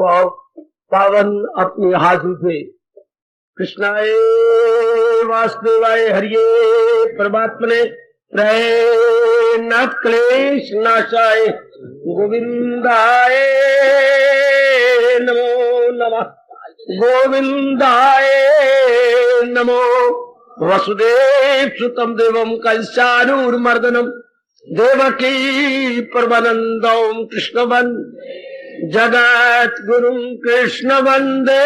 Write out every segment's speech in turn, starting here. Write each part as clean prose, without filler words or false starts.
पावन अपने हाथों से कृष्णाय वासुदेवाय हरिये परमात्मने प्रयनाथ क्लेश नाशाय गोविंदाय नमो नमः गोविंदाय नमो वसुदेव सुतम देवम कंसानूरमर्दनम देवकी परमानंदम कृष्ण जगत गुरु कृष्ण वंदे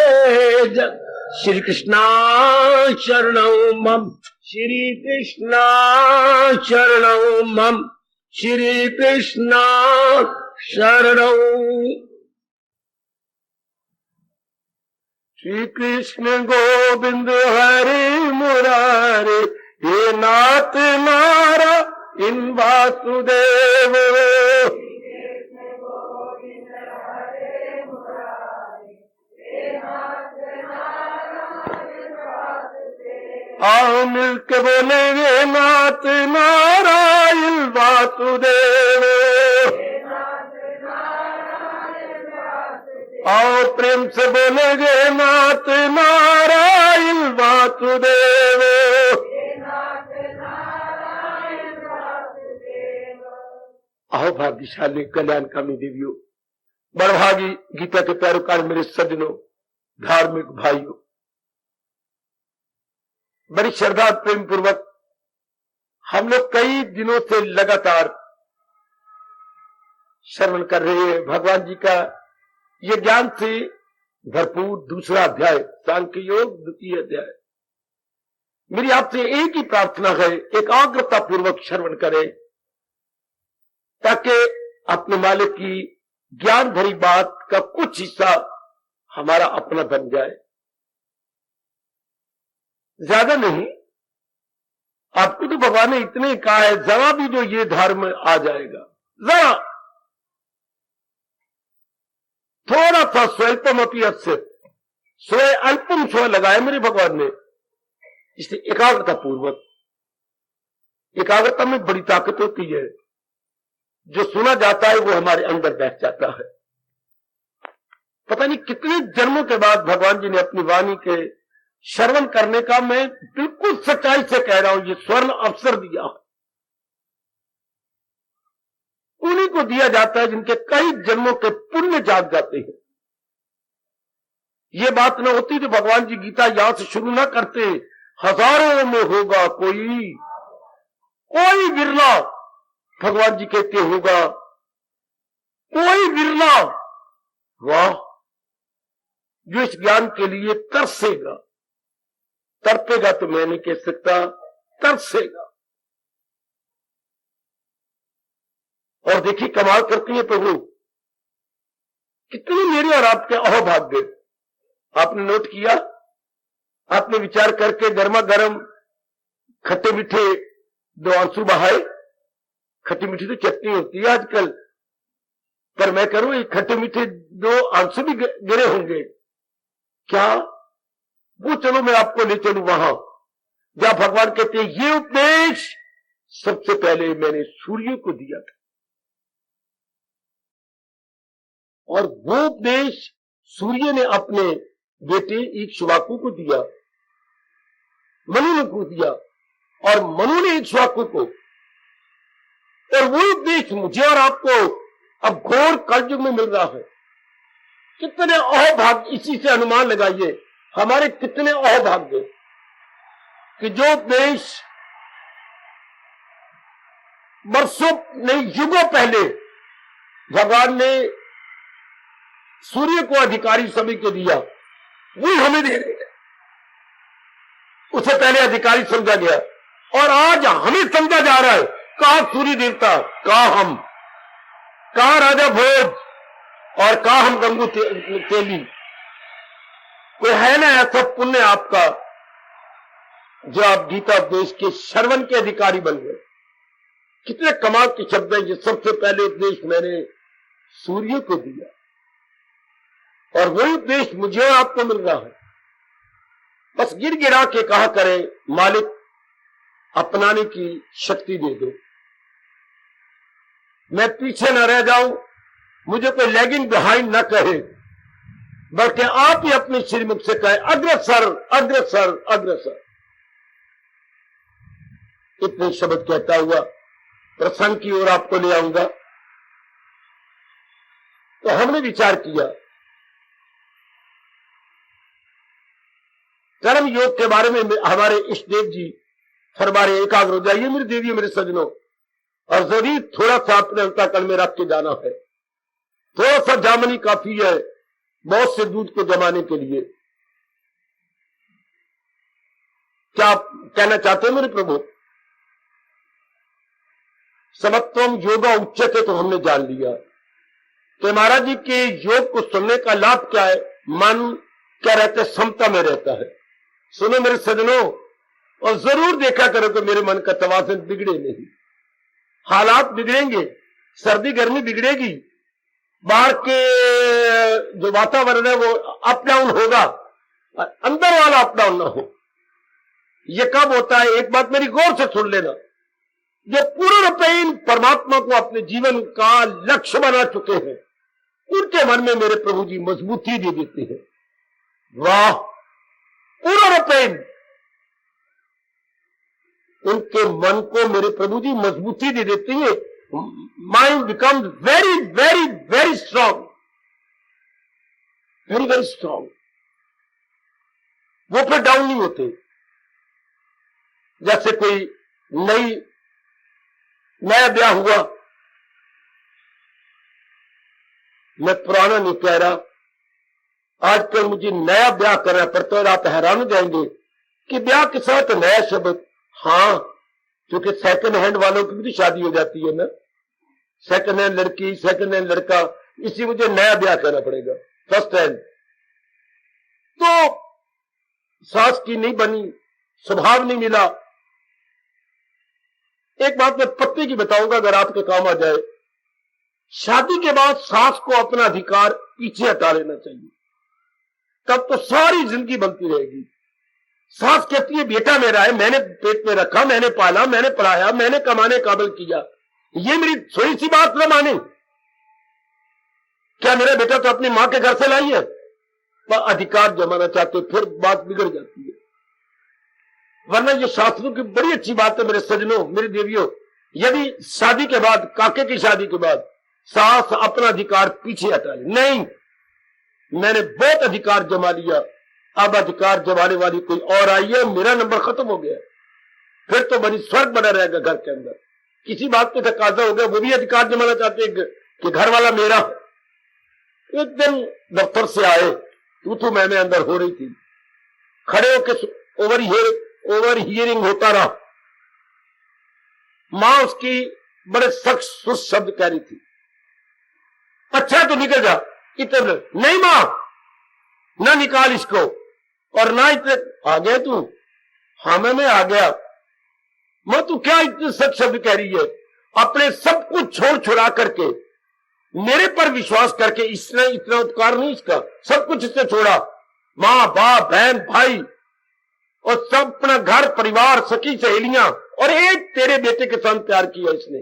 श्री कृष्णा शरणौ मम श्री कृष्णा शरणौ मम श्री कृष्णा शरणौ। श्री कृष्ण गोविंद हरे मुरारे हे नाथ नारा इन वासुदेव। आओ मिलके बोलेंगे नाथ नारायण वासुदेव। आओ प्रेम से बोलेंगे नाथ नारायण वासुदेव। आओ भाग्यशाली कल्याणकामी देवियों, बड़भागी गीता के पैरोकार मेरे सज्जनों, धार्मिक भाइयों, बड़ी श्रद्धा प्रेम पूर्वक हम लोग कई दिनों से लगातार श्रवण कर रहे हैं भगवान जी का ये ज्ञान से भरपूर दूसरा अध्याय सांख्य योग द्वितीय अध्याय। मेरी आपसे एक ही प्रार्थना है, एकाग्रता पूर्वक श्रवण करें ताकि अपने मालिक की ज्ञान भरी बात का कुछ हिस्सा हमारा अपना बन जाए। ज्यादा नहीं, आपको तो भगवान ने इतने कहा है, जरा भी जो ये धर्म आ जाएगा, जरा थोड़ा सा स्वल्पम अपनी अस्य स्वय अल्पम स्व लगाए मेरे भगवान ने। इसलिए एकाग्रता पूर्वक, एकाग्रता में बड़ी ताकत होती है, जो सुना जाता है वो हमारे अंदर बैठ जाता है। पता नहीं कितने जन्मों के बाद भगवान जी ने अपनी वाणी के श्रवण करने का, मैं बिल्कुल सच्चाई से कह रहा हूं, ये स्वर्ण अवसर दिया है। उन्हीं को दिया जाता है जिनके कई जन्मों के पुण्य जाग जाते हैं। ये बात न होती तो भगवान जी गीता यहां से शुरू ना करते, हजारों में होगा कोई, कोई बिरला, भगवान जी कहते होगा कोई बिरला, वाह, जो इस ज्ञान के लिए तरसेगा। तड़पेगा तो मैं नहीं कह सकता, तरसेगा। और देखिए कमाल करती है प्रभु, कितने मेरे और आपके अहोभाग्य। आपने नोट किया, आपने विचार करके गर्मा गर्म खट्टे मीठे दो आंसू बहाए। खट्टी मीठी तो चटनी होती है आजकल, पर मैं करूं ये खट्टे मीठे दो आंसू भी गिरे होंगे क्या? वो चलो मैं आपको ले चलूं वहां जहां भगवान कहते हैं ये उपदेश सबसे पहले मैंने सूर्य को दिया था, और वो उपदेश सूर्य ने अपने बेटे इक्ष्वाकु को दिया, मनु को दिया, और मनु ने इक्ष्वाकु को, और वो उपदेश मुझे और आपको अब घोर कलयुग में मिल रहा है। कितने अहोभाग्य, इसी से अनुमान लगाइए हमारे कितने अहोभाग्य कि जो उपदेश वर्षों नहीं युगों पहले भगवान ने सूर्य को अधिकारी सभी को दिया, वो हमें दे रहे हैं। उसे पहले अधिकारी समझा गया और आज हमें समझा जा रहा है। कहा सूर्य देवता, कहा हम, कहा राजा भोज, और कहा हम गंगू तेली। कोई है ना ऐसा पुण्य आपका जो आप गीता उपदेश के श्रवण के अधिकारी बन गए? कितने कमाल के शब्द हैं। ये सबसे पहले उपदेश मैंने सूर्य को दिया, और वही उपदेश मुझे और आपको मिल रहा है। बस गिर गिरा के कहा करें, मालिक अपनाने की शक्ति दे दो, मैं पीछे न रह जाऊं, मुझे कोई लैगिंग बिहाइंड न कहे, बल्कि आप ही अपने श्रीमुख से कहे अग्रसर अग्रसर अग्रसर। इतने शब्द कहता हुआ प्रसंग की ओर आपको ले आऊंगा। तो हमने विचार किया कर्म योग के बारे में। हमारे इष्टदेव जी फरमारे एकाग्र हो जाइए मेरे देवी मेरे सजनों, और जरूर थोड़ा सा अपने अंतःकरण में रख के जाना है। थोड़ा सा जामनी काफी है बहुत से दूध को जमाने के लिए। क्या आप कहना चाहते हैं मेरे प्रभु? समत्वम योगा उच्चते तो हमने जान लिया कि महाराज जी के योग को सुनने का लाभ क्या है। मन क्या रहता है? समता में रहता है। सुनो मेरे सजनों, और जरूर देखा करो कि मेरे मन का तवाज़ुन बिगड़े नहीं। हालात बिगड़ेंगे, सर्दी गर्मी बिगड़ेगी, बाहर के जो वातावरण है वो अप डाउन होगा, अंदर वाला अप डाउन ना हो। ये कब होता है? एक बात मेरी गौर से सुन लेना, जो पूर्णपेन परमात्मा को अपने जीवन का लक्ष्य बना चुके हैं, उनके मन में मेरे प्रभु जी मजबूती दे देते हैं। वाह, पूर्णपेन उनके मन को मेरे प्रभु जी मजबूती दे देते हैं। Mind become very very very strong, very very strong. वो फिर डाउन नहीं होते। जैसे कोई नया ब्याह हुआ, मैं पुराना नहीं कह रहा, आजकल मुझे नया ब्याह करना पड़ता है। और आप हैरान हो जाएंगे कि ब्याह के साथ नया शब्द। हाँ, क्योंकि सेकंड हैंड वालों की भी शादी हो जाती है ना, सेकंड हैंड लड़की सेकंड हैंड लड़का, इसी मुझे नया ब्याह करना पड़ेगा फर्स्ट हैंड। तो सास की नहीं बनी, स्वभाव नहीं मिला। एक बात मैं पत्ते की बताऊंगा अगर आपके काम आ जाए। शादी के बाद सास को अपना अधिकार पीछे हटा लेना चाहिए, तब तो सारी जिंदगी बनती रहेगी। सास कहती है बेटा मेरा है, मैंने पेट में रखा, मैंने पाला, मैंने पढ़ाया, मैंने कमाने काबिल किया, ये मेरी थोड़ी सी बात न माने। क्या मेरा बेटा तो अपनी मां के घर से लाई है? वह अधिकार जमाना चाहते, फिर बात बिगड़ जाती है। वरना ये शास्त्रों की बड़ी अच्छी बात है मेरे सजनों मेरी देवियों। यदि शादी के बाद, काके की शादी के बाद सास अपना अधिकार पीछे हटा ले, नहीं, मैंने बहुत अधिकार जमा लिया, अब अधिकार जमाने वाली कोई और आई है, मेरा नंबर खत्म हो गया, फिर तो बड़ी स्वर्ग बना रहेगा घर के अंदर। किसी बात पे तकाजा हो गया, वो भी अधिकार जमाना चाहते हैं कि घर वाला मेरा। एक दिन दफ्तर से आए, तू मैं अंदर हो रही थी, खड़े होकर ओवर हियरिंग होता रहा। मां उसकी बड़े सख्त सुस्त शब्द कह रही थी, अच्छा तो निकल जा। इतने नहीं मां, ना निकाल इसको, और ना इतने आ गया तू। हाँ मैं आ गया। मां तू क्या इतने सख्त शब्द कह रही है? अपने सब कुछ छोड़ छुड़ा करके मेरे पर विश्वास करके, इसने इतना उपकार नहीं इसका, सब कुछ इसने छोड़ा, मां बाप बहन भाई और सब, अपना घर परिवार सखी सहेलियां, और एक तेरे बेटे के साथ प्यार किया इसने,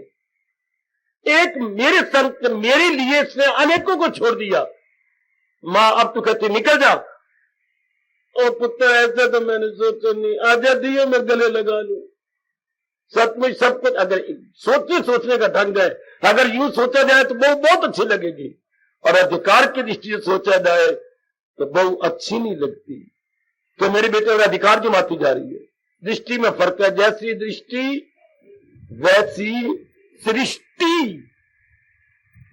एक मेरे संत मेरे लिए इसने अनेकों को छोड़ दिया। मां अब तू कहती निकल जा। ओ पुत्र ऐसे तो मैंने सोचा नहीं, आजा दिए मैं गले लगा लूं। सचमुच सब कुछ अगर सोचने का ढंग है, अगर यूं सोचा जाए तो वो बहुत अच्छी लगेगी, और अधिकार की दृष्टि से सोचा जाए तो बहुत अच्छी नहीं लगती। तो मेरे बेटे और अधिकार जमाती जा रही है। दृष्टि में फर्क है, जैसी दृष्टि वैसी सृष्टि।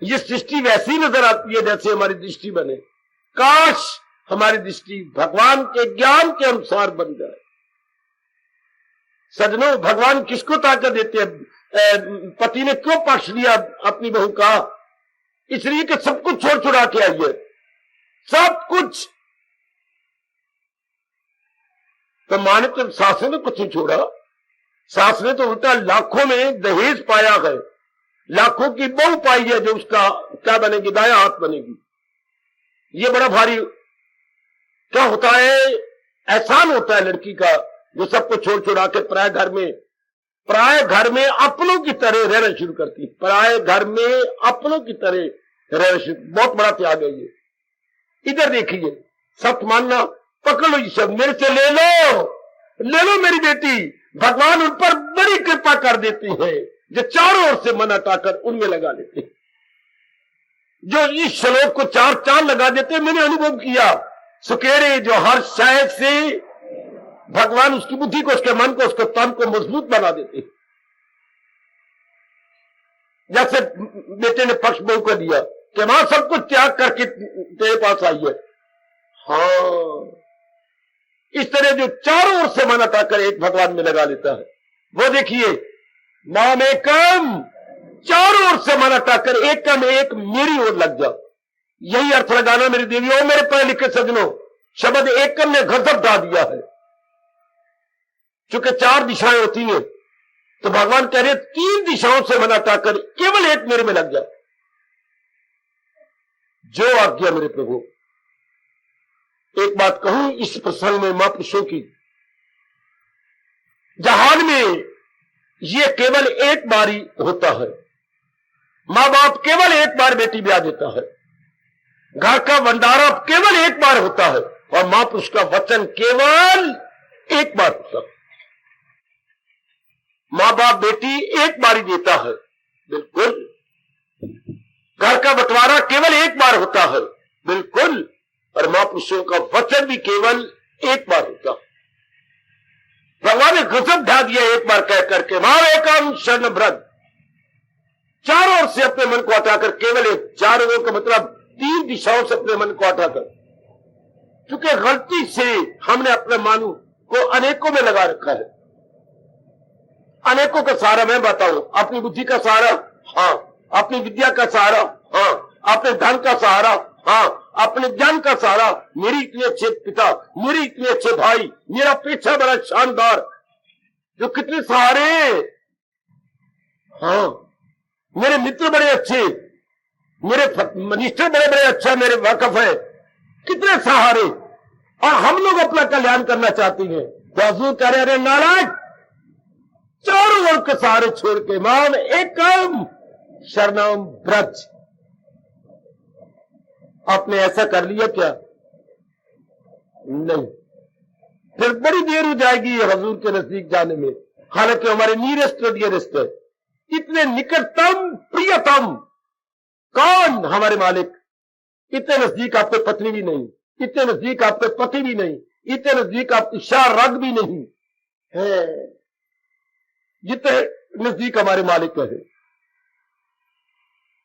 ये सृष्टि वैसी नजर आती है जैसे हमारी दृष्टि बने। काश हमारी दृष्टि भगवान के ज्ञान के अनुसार बन जाए। सजनों, भगवान किसको ताकत देते हैं? पति ने क्यों पक्ष लिया अपनी बहू का? इसलिए कि सब कुछ छोड़ छुड़ा के आई है, सब कुछ। तो मां ने तो, सास ने कुछ नहीं छोड़ा, सास ने तो उल्टा लाखों में दहेज पाया है, लाखों की बहू पाई है जो उसका क्या बनेगी, दाया हाथ बनेगी। ये बड़ा भारी क्या होता है, एहसान होता है लड़की का, जो सबको छोड़ छुड़ा के पराये घर में अपनों की तरह रहना शुरू करती है। पराये घर में अपनों की तरह रहना शुरू, बहुत बड़ा त्याग है ये। इधर देखिए, सत्य मानना, पकड़ लो ये शब्द, मेरे से ले लो मेरी बेटी। भगवान उन पर बड़ी कृपा कर देते हैं जो चारों ओर से मन हटाकर उनमें लगा लेते हैं। जो इस श्लोक को चार चांद लगा देते हैं, मैंने अनुभव किया। सुकेरे जो हर शायद से भगवान उसकी बुद्धि को, उसके मन को, उसके तन को मजबूत बना देते हैं। जैसे बेटे ने पक्ष बहू को दिया कि मां सब कुछ त्याग करके तेरे पास आई है। हाँ, इस तरह जो चारों ओर से मन हटाकर एक भगवान में लगा लेता है, वो देखिए, मां में कम, चारों ओर से मन हटाकर एक कम एक मेरी ओर लग जाओ। यही अर्थ लगाना मेरी देवियों, मेरे पढ़े लिखे सजनों। शब्द एक कम ने गजब ढा दिया है। चूंकि चार दिशाएं होती हैं, तो भगवान कह रहे तीन दिशाओं से मन हटाकर केवल एक मेरे में लग जाओ। जो आज्ञा मेरे प्रभु। एक बात कहूं इस प्रसंग में महापुरुषों की, जहान में ये केवल एक बारी होता है। मां बाप केवल एक बार बेटी ब्याह देता है, घर का भंडारा केवल एक बार होता है, और महापुरुष का वचन केवल एक बार होता है। मां बाप बेटी एक बार ही देता है, बिल्कुल। घर का बंटवारा केवल एक बार होता है, बिल्कुल। और महापुरुषों का वचन भी केवल एक बार होता है। भगवान ने गजब ढा दिया एक बार कह करके, मां एकाम शरण व्रत। चारों ओर से अपने मन को हटाकर केवल एक, चारों ओर का मतलब तीन दिशाओं से अपने मन को हटाकर। क्योंकि गलती से हमने अपने मन को अनेकों में लगा रखा है। अनेकों का सहारा मैं बताऊं, अपनी बुद्धि का सहारा, हाँ, अपनी विद्या का सहारा, हाँ, अपने धन का सहारा, हाँ, अपने ज्ञान का सहारा, मेरी इतने अच्छे पिता, मेरे इतने अच्छे भाई, मेरा पेशा बड़ा शानदार, जो कितने सहारे, हाँ, मेरे मित्र बड़े अच्छे, मेरे मिनिस्टर बड़े बड़े अच्छा, मेरे वाकफ है, कितने सहारे, और हम लोग अपना कल्याण करना चाहते हैं। तो हजूर कह रहे, अरे नारायण, चारों ओर के सहारे छोड़ के माम एकम शरणम व्रज। आपने ऐसा कर लिया क्या? नहीं। फिर बड़ी देर हो जाएगी हजूर के नजदीक जाने में। हालांकि हमारे नीरेस्ट डियरेस्ट है, इतने निकटतम प्रियतम कौन? हमारे मालिक। इतने नजदीक आपके पत्नी भी नहीं, इतने नजदीक आपके पति भी नहीं, इतने नजदीक आपकी शाह रग भी नहीं है, जितने नजदीक हमारे मालिक है।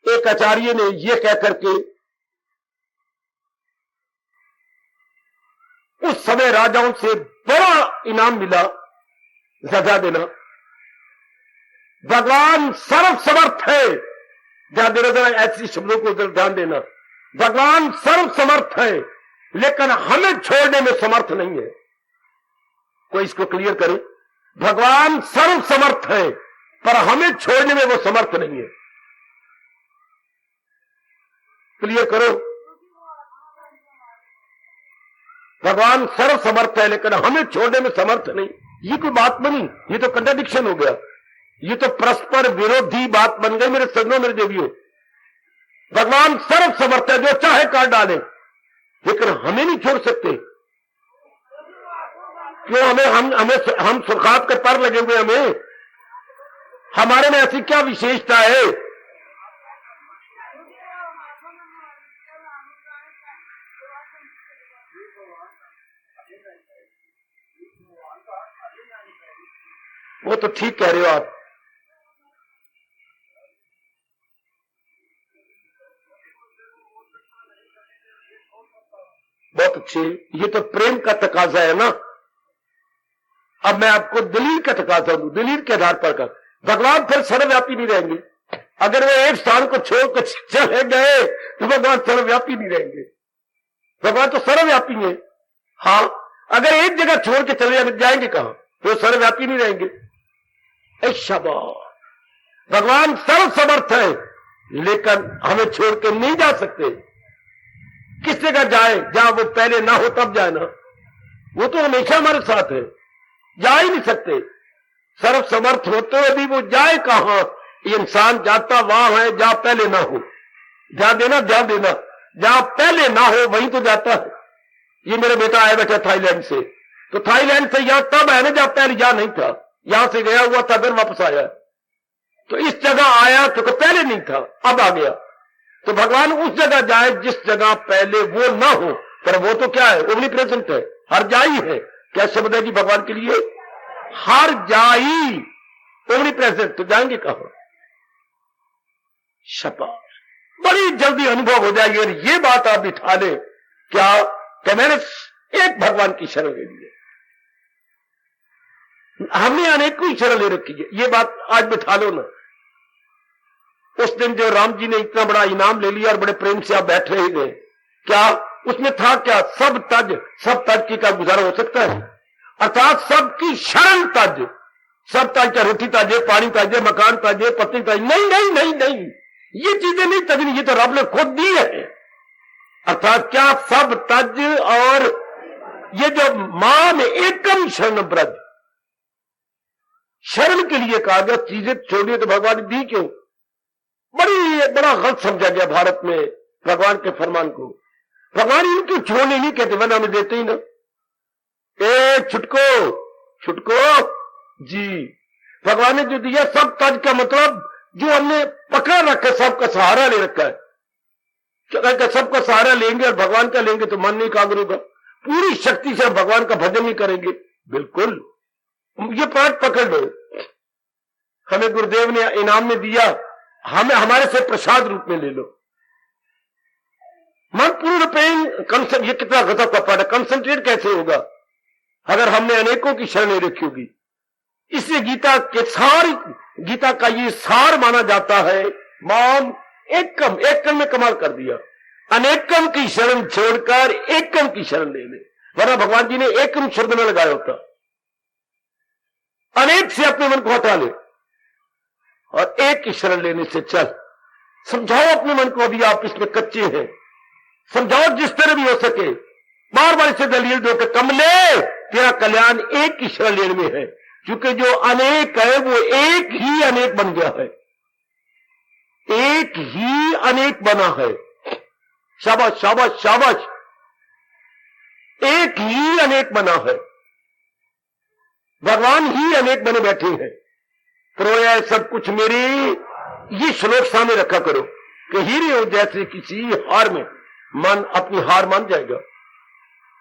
एक आचार्य ने यह कह करके, उस समय राजाओं से बड़ा इनाम मिला, सजा देना। भगवान सर्व समर्थ है, ध्यान देना जरा, ऐसी शब्दों को ध्यान देना। भगवान सर्व समर्थ है, लेकिन हमें छोड़ने में समर्थ नहीं है। कोई इसको क्लियर करे। भगवान सर्व समर्थ है, पर हमें छोड़ने में वो समर्थ नहीं है। क्लियर करो। भगवान सर्व समर्थ है, लेकिन हमें छोड़ने में समर्थ नहीं। ये कोई बात बनी? ये तो कंट्राडिक्शन हो गया, ये तो परस्पर विरोधी बात बन गई मेरे सजनों, मेरे देवियों। भगवान सर्व समर्थ है, जो चाहे काट डाले, लेकिन हमें नहीं छोड़ सकते। क्यों? हम सुरखात के पर लगे हुए, हमें, हमारे में ऐसी क्या विशेषता है? वो तो ठीक कह रहे हो आप। बहुत अच्छे। ये तो प्रेम का तकाजा है ना। अब मैं आपको दलील का तकाजा दूं, दलील के आधार पर। भगवान फिर सर्वव्यापी नहीं रहेंगे। अगर वो एक स्थान को छोड़कर चले गए तो भगवान सर्वव्यापी नहीं रहेंगे। भगवान तो सर्वव्यापी है। हाँ, अगर एक जगह छोड़ के चले जाएंगे कहां, तो सर्वव्यापी नहीं रहेंगे। शाबाश। भगवान सर्व समर्थ है, लेकिन हमें छोड़ के नहीं जा सकते। किस जगह जाए? जहां वो पहले ना हो तब जाए ना। वो तो हमेशा हमारे साथ है, जा ही नहीं सकते। सर्व समर्थ होते हुए भी वो जाए कहां? ये इंसान जाता वहां है जहां पहले ना हो। ध्यान देना, ध्यान देना। जहां पहले ना हो वहीं तो जाता है। ये मेरा बेटा आया बैठा थाईलैंड से, तो थाईलैंड से यहां तब है ना जहां पहले यहां नहीं था, यहां से गया हुआ था फिर वापस आया, तो इस जगह आया तो पहले नहीं था अब आ गया। तो भगवान उस जगह जाए जिस जगह पहले वो ना हो, पर वो तो क्या है, ओमनी प्रेजेंट है, हर जाई है। क्या शब्द है जी भगवान के लिए, हर जाई ओमनी प्रेजेंट, तो जाएंगे कहां। शपाश, बड़ी जल्दी अनुभव हो जाएगी। और ये बात आप बिठा ले क्या कि मैंने एक भगवान की शरण ले ली है, हमने अनेकों ही शरण ले रखी है, ये बात आज बिठा लो ना। उस दिन जो राम जी ने इतना बड़ा इनाम ले लिया और बड़े प्रेम से आप बैठ रहे थे, क्या उसमें था क्या, सब तज की का गुजारा हो सकता है, अर्थात सबकी शरण तज, सब तज का रोटी ताजे, पानी ताजे, मकान ताजे, पत्नी ताजे, नहीं नहीं नहीं नहीं, ये चीजें नहीं तजनी, ये तो रब ने खुद दी है। अर्थात क्या, सब तज, और ये जो मान एकम शरण ब्रज, शरण के लिए कहा गया, चीजें छोड़िए तो भगवान ने दी क्यों। बड़ा गलत समझा गया भारत में भगवान के फरमान को। भगवान इनको छोड़ने नहीं कहते, वरना हमें देते ही ना। ए छुटको जी, भगवान ने जो दिया सब तज का मतलब जो हमने पकड़ रखा, सबका सहारा ले रखा है, सबका सहारा लेंगे और भगवान का लेंगे तो मन नहीं एकाग्र होगा, पूरी शक्ति से भगवान का भजन नहीं करेंगे। बिल्कुल, ये पाठ पकड़ लो, हमें गुरुदेव ने इनाम में दिया, हमें हमारे से प्रसाद रूप में ले लो। मन पूर्ण पेन, ये कितना गजब का पाठ है। कंसंट्रेट कैसे होगा अगर हमने अनेकों की शरण ले रखी होगी। इससे गीता का ये सार माना जाता है। माम एकम में कमाल कर दिया, अनेकम की शरण छोड़कर एकम की शरण ले ले, वरना भगवान जी ने एकम शब्द में लगाया होता। अनेक से अपने मन को हटा ले और एक की शरण लेने से चल। समझाओ अपने मन को, अभी आप इसमें कच्चे हैं, समझाओ जिस तरह भी हो सके, बार बार इसे दलील दो कि कमले तेरा कल्याण एक की शरण लेने में है, क्योंकि जो अनेक है वो एक ही अनेक बन गया है, एक ही अनेक बना है। शाबाश शाबाश शाबाश, एक ही अनेक बना है, भगवान ही अनेक बने बैठे हैं। प्रोया सब कुछ मेरी, ये श्लोक सामने रखा करो कि हीरे हो जैसे किसी हार में, मन अपनी हार मान जाएगा,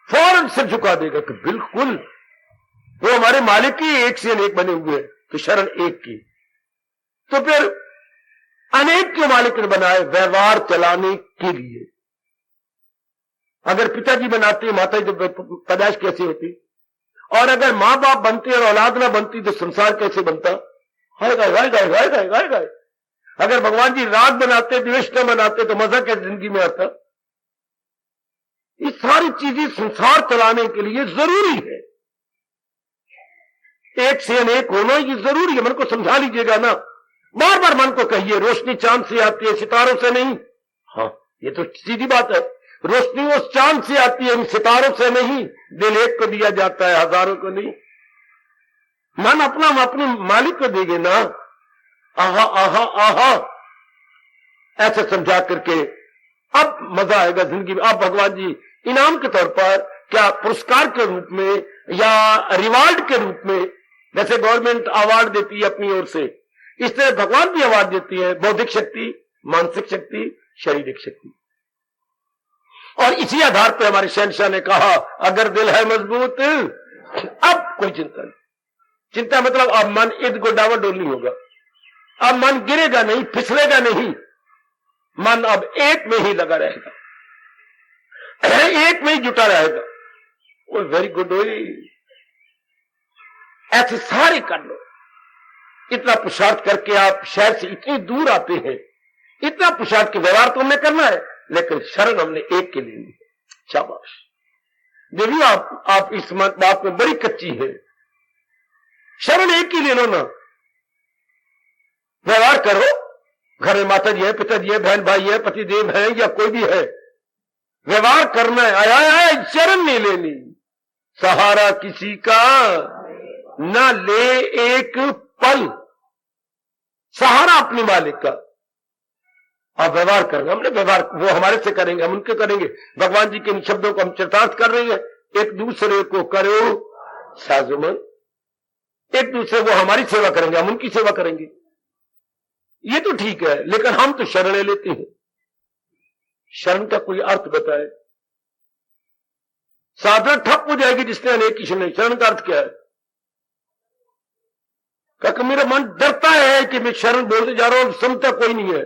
फौरन से झुका देगा कि बिल्कुल वो हमारे मालिक ही एक से अनेक बने हुए हैं, तो शरण एक की। तो फिर अनेक के मालिक ने बनाए व्यवहार चलाने के लिए। अगर पिताजी बनाते, माता जी तो पैदाइश कैसे होती, और अगर मां बाप बनते और औलाद ना बनती तो संसार कैसे बनता। हाय गाय। अगर भगवान जी राग बनाते, द्वेष न बनाते तो मजा क्या जिंदगी में आता। ये सारी चीजें संसार चलाने के लिए जरूरी है, एक से अनेक होना ये जरूरी है। मन को समझा लीजिएगा ना, बार बार मन को कहिए रोशनी चांद से आती है सितारों से नहीं। हाँ, ये तो सीधी बात है, रोशनी उस चांद से आती है, इन सितारों से नहीं। दिल एक को दिया जाता है, हजारों को नहीं। मन अपना हम अपने मालिक को देंगे ना। आहा आहा आहा, ऐसे समझा करके अब मजा आएगा जिंदगी में। अब भगवान जी इनाम के तौर पर, क्या पुरस्कार के रूप में या रिवार्ड के रूप में, जैसे गवर्नमेंट अवार्ड देती है अपनी ओर से, इस तरह भगवान भी अवार्ड देती है, बौद्धिक शक्ति, मानसिक शक्ति, शारीरिक शक्ति। और इसी आधार पर हमारे शहनशाह ने कहा, अगर दिल है मजबूत अब कोई चिंता नहीं। चिंता मतलब अब मन इर्द गिर्द डावाडोल नहीं होगा, अब मन गिरेगा नहीं, फिसलेगा नहीं, मन अब एक में ही लगा रहेगा, एक में ही जुटा रहेगा। वो वेरी गुड, ऐसे सारे कर लो। इतना पुरुषार्थ करके आप शहर से इतनी दूर आते हैं, इतना पुरुषार्थ के व्यवहार तो हमने करना है, लेकिन शरण हमने एक के लिए ली। शाबाश देवी, आप इस बात में बड़ी कच्ची है। शरण एक ही ले लो ना, व्यवहार करो। घर में माता जी है, पिताजी है, बहन भाई है, पतिदेव है या कोई भी है, व्यवहार करना है। आया शरण नहीं लेनी, सहारा किसी का ना ले एक पल, सहारा अपने मालिक का। आप व्यवहार करना, हमने व्यवहार वो हमारे से करेंगे, हम उनके करेंगे। भगवान जी के इन शब्दों को हम चरितार्थ कर रहे हैं, एक दूसरे को करो साजुमन, एक दूसरे वो हमारी सेवा करेंगे, हम उनकी सेवा करेंगे। ये तो ठीक है, लेकिन हम तो शरण ले लेते हैं। शरण का कोई अर्थ बताए? साधना ठप हो जाएगी जिसने अनेक की शरण। शरण का अर्थ क्या है? क्योंकि मेरा मन डरता है कि मैं शरण बोलते जा रहा हूं, समझता कोई नहीं है।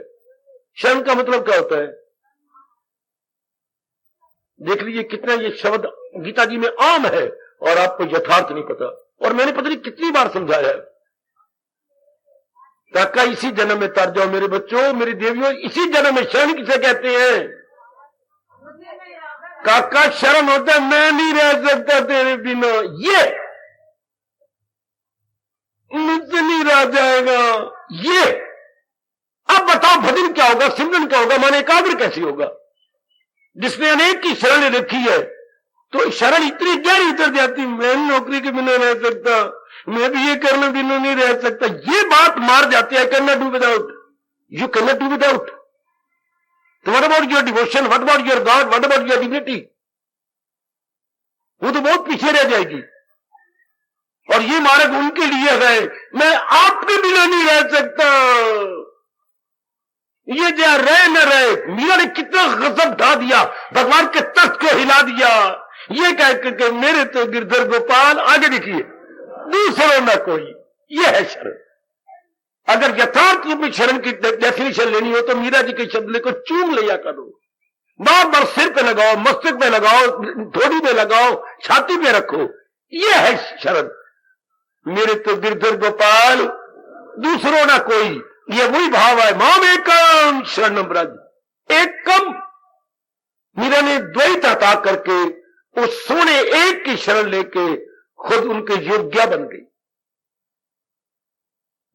शरण का मतलब क्या होता है? देख लीजिए कितना ये शब्द गीता जी में आम है और आपको यथार्थ नहीं पता। और मैंने पता नहीं कितनी बार समझाया है। काका इसी जन्म में तर जाओ मेरे बच्चों, मेरी देवियों, इसी जन्म में शरण किसे कहते हैं? काका शरण होता है मैं नहीं रह सकता तेरे बिना, ये मुझसे नहीं रह जाएगा। ये अब बताओ भजन क्या होगा, सिमरन क्या होगा, मन एकाग्र कैसे होगा? जिसने अनेक की शरण रखी है तो शरण इतनी गहरी उतर जाती, मैं नौकरी के बिना रह सकता, मैं भी ये करने बिना नहीं रह सकता। ये बात मार जाती है, can not do without, you can not do without. तो what about your devotion, what about your God, what about your dignity? वो तो बहुत पीछे रह जाएगी। और ये मार्ग उनके लिए है, मैं आपके बिना नहीं रह सकता। ये जहाँ रहे न रहे, मीरा ने कितना गजब ढा दिया, भगवान के तख्त को हिला दिया। ये कह करके मेरे तो गिरधर गोपाल, आगे देखिए, दूसरों न कोई, ये है शरण। अगर यथार्थ रूप में शरण की डेफिनेशन लेनी हो तो मीरा जी के शब्द को चूम लिया करो, बार बार सिर पे लगाओ, मस्तक पे लगाओ, थोड़ी पे लगाओ, छाती पे रखो, ये है शरण। मेरे तो गिरधर गोपाल, दूसरों ना कोई, ये वही भाव है। माम एकम शरणम ब्रज, एकम। मीरा ने द्वैत हटा करके उस सोने एक की शरण लेके खुद उनके योग्या बन गई।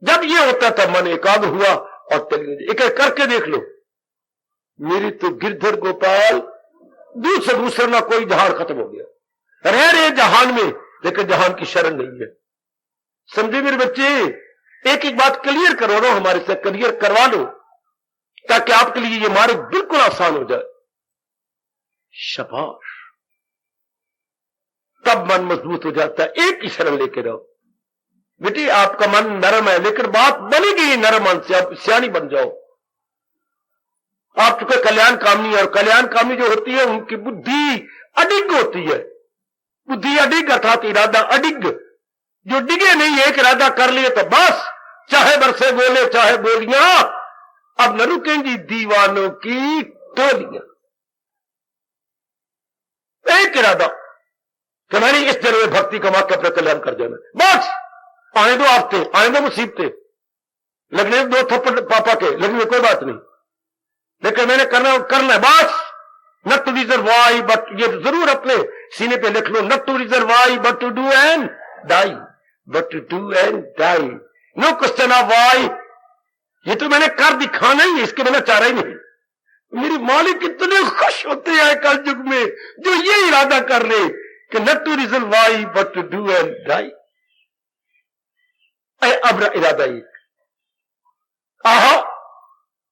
जब ये होता था मन एकाग्र हुआ और चलिए एक एक करके देख लो। मेरी तो गिरधर गोपाल, दूसरा ना कोई, जहान खत्म हो गया। रह रहे जहान में, लेकिन जहान की शरण नहीं है। समझे मेरे बच्चे? एक एक बात क्लियर करो ना, हमारे से क्लियर करवा लो, ताकि आपके लिए ये मार्ग बिल्कुल आसान हो जाए। शाबाश, तब मन मजबूत हो जाता है। एक ही शरण लेके रहो बेटी। आपका मन नरम है, लेकिन बात बनेगी नरम मन से। आप सियानी बन जाओ। आप चुके कल्याण कामनी, और कल्याण कामनी जो होती है उनकी बुद्धि अडिग होती है। बुद्धि अडिग अर्थात इरादा अडिग। जो डिगे नहीं, एक इरादा कर लिए तो बस, चाहे बरसे बोले चाहे बोलियां, अब न रुकेंगी दीवानों की टोलियां। एक इरादा कि मैंने इस जन्म में भक्ति कमा के अपना कल्याण कर देना, बस। आने दो आफते, आने दो मुसीबतें, लगने दो थप्पड़ पापा के, लगने कोई बात नहीं, लेकिन मैंने करना है बस। Not to reserve why but, ये जरूर अपने सीने पे लिख लो, not to reserve why but to do and die, but to do and die, no question of why. ये तो मैंने कर दिखाना ही है, इसके बिना चारा ही नहीं। मेरी मालिक इतने खुश होते हैं कल युग में जो ये इरादा कर ले कि not to reserve why but to do and die. अब इरादा ही आहा,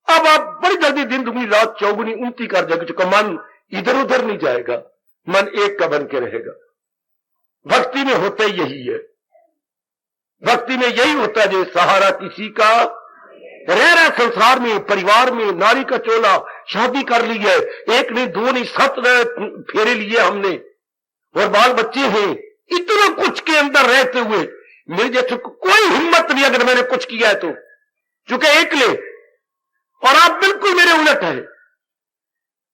अब आप बड़ी जल्दी दिन दुगनी रात चौगुनी उनती कर जाएगी, चूंकि मन इधर उधर नहीं जाएगा, मन एक का बन के रहेगा। भक्ति में होता यही है। भक्ति में यही होता है जो सहारा किसी का रह रहा संसार में, परिवार में, नारी का चोला, शादी कर ली है, एक नहीं दो नहीं 7 फेरे लिए हमने, और बाल बच्चे हैं, इतना कुछ के अंदर रहते हुए मेरे जैसे कोई हिम्मत नहीं अगर मैंने कुछ किया है तो, चूंकि एक ले। और आप बिल्कुल मेरे उलट है,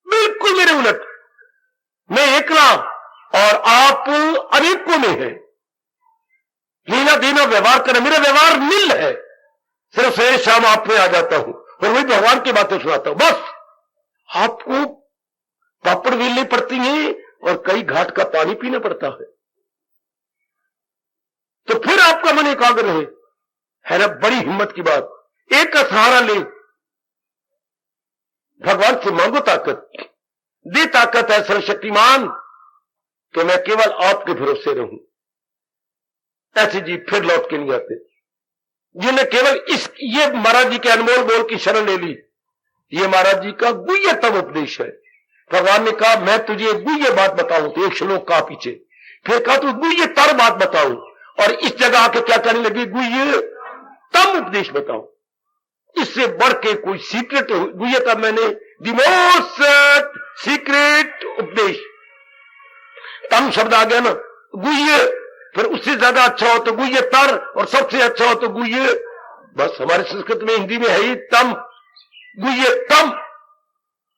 बिल्कुल मेरे उलट। मैं एकला और आप अनेकों में है। लेना देना व्यवहार करना, मेरा व्यवहार नील है। सिर्फ सवेरे शाम आप में आ जाता हूं और वही भगवान की बातें सुनाता हूं, बस। आपको पापड़ बेलनी पड़ती है और कई घाट का पानी पीना पड़ता है, तो फिर आपका मन एकाग्र रहे, है ना? बड़ी हिम्मत की बात। एक का सहारा ले, भगवान से मांगो ताकत, दे ताकत है सर्वशक्तिमान कि मैं केवल आपके भरोसे रहूं। ऐसे जी फिर लौट के नहीं आते, जिन्हें केवल ये महाराज जी के अनमोल बोल की शरण ले ली ये महाराज जी का गुह्यतम उपदेश है। भगवान ने कहा मैं तुझे गुह्य बात बताऊं, तो एक श्लोक का पीछे फिर कहा तू गुह्यतर बात बताऊं, और इस जगह आके क्या कहने लगी, गुह्यतम उपदेश बताऊं। इससे बढ़ के कोई सीक्रेट गुह्यतम मैंने द मोस्ट सीक्रेट उपदेश। तम शब्द आ गया ना, गुह्य, फिर उससे ज्यादा अच्छा हो तो गुह्यतर, और सबसे अच्छा हो तो गुह्य। बस हमारे संस्कृत में, हिंदी में है ही तम, गुह्यतम।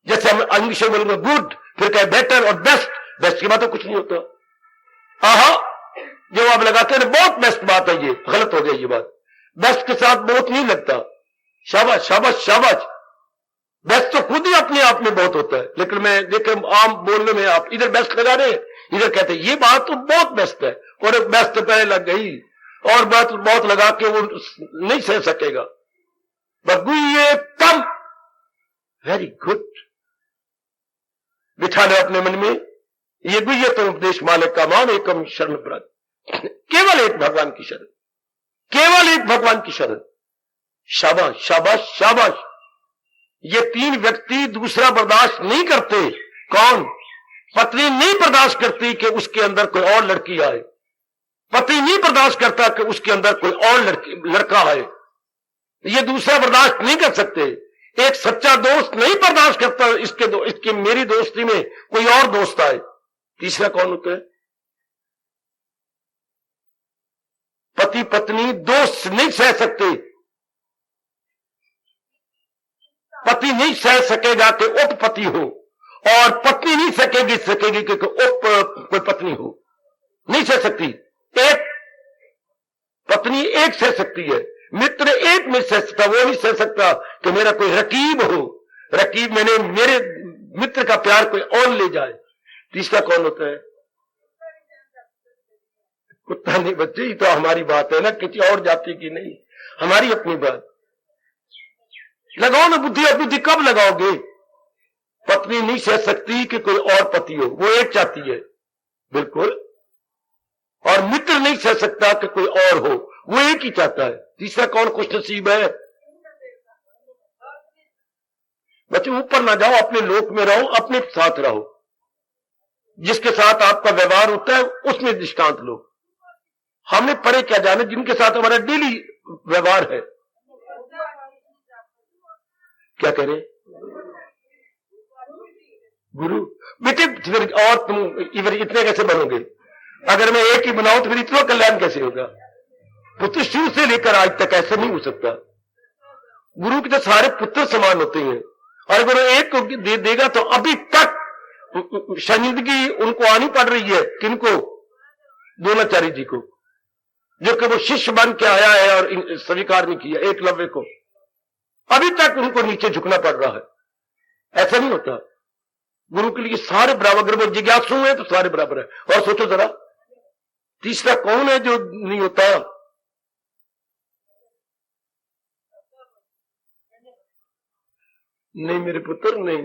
जैसे हम इंग्लिश में बोलेंगे गुड, फिर कहे बेटर और बेस्ट, बेस्ट के बाद तो कुछ नहीं होता। आहा, जो आप लगाते हैं बहुत बेस्ट बात है, ये गलत हो गया ये बात। बेस्ट के साथ बहुत नहीं लगता। शाबाश शाबाश शाबाश, बेस्ट तो खुद ही अपने आप में बहुत होता है, लेकिन मैं देखें आम बोलने में आप इधर बेस्ट लगा रहे, इधर कहते हैं ये बात तो बहुत बेस्ट है, और एक बेस्ट तो पहले लग गई, और बात बहुत लगा के वो नहीं सह सकेगा। ये कम, वेरी गुड, बिठा लो अपने मन में, ये गुह्यतम उपदेश मालिक का मान एकम शरण व्रत, केवल एक भगवान की शरण, केवल एक भगवान की शरण। शाबाश शाबाश शाबाश। ये तीन व्यक्ति दूसरा बर्दाश्त नहीं करते। कौन? पत्नी नहीं बर्दाश्त करती कि उसके अंदर कोई और लड़की आए, पति नहीं बर्दाश्त करता कि उसके अंदर कोई और लड़का आए, ये दूसरा बर्दाश्त नहीं कर सकते। एक सच्चा दोस्त नहीं बर्दाश्त करता इसके मेरी दोस्ती में कोई और दोस्त आए। तीसरा कौन होता है? पति पत्नी दोस्त नहीं सह सकते, पति नहीं सह सकेगा कि उपपति हो, और पत्नी नहीं सकेगी कि उप कोई पत्नी हो, नहीं सह सकती। एक पत्नी एक सह सकती है, मित्र एक नहीं सह सकता, वो नहीं सह सकता कि मेरा कोई रकीब हो, रकीब मैंने मेरे मित्र का प्यार कोई और ले जाए। तीसरा कौन होता है? कुत्ता नहीं बच्चे, ये तो हमारी बात है ना, किसी और जाति की नहीं, हमारी अपनी बात। लगाओ ना बुद्धि, अब बुद्धि कब लगाओगे? पत्नी नहीं सह सकती कि कोई और पति हो, वो एक चाहती है बिल्कुल, और मित्र नहीं सह सकता कि कोई और हो, वो एक ही चाहता है। तीसरा कौन खुशनसीब है? बच्चे ऊपर ना जाओ, अपने लोक में रहो, अपने साथ रहो, जिसके साथ आपका व्यवहार होता है उसमें दृष्टांत लो। हमने पढ़े क्या जाने, जिनके साथ हमारा डेली व्यवहार है। क्या कह रहे? गुरु बेटे, फिर और तुम इतने कैसे बनोगे? अगर मैं एक ही बनाऊं तो फिर इतना कल्याण कैसे होगा? पुत्र शुरू से लेकर आज तक ऐसा नहीं हो सकता। गुरु के तो सारे पुत्र समान होते हैं, और अगर एक को दे देगा तो अभी तक शर्मिंदगी उनको आनी पड़ रही है। किनको? द्रोणाचार्य जी को, जो कि वो शिष्य बन के आया है और स्वीकार नहीं किया एकलव्य को, अभी तक उनको नीचे झुकना पड़ रहा है। ऐसा नहीं होता। गुरु के लिए सारे बराबर, अगर वो जिज्ञासु है तो सारे बराबर है। और सोचो जरा, तीसरा कौन है जो नहीं होता? नहीं मेरे पुत्र, नहीं।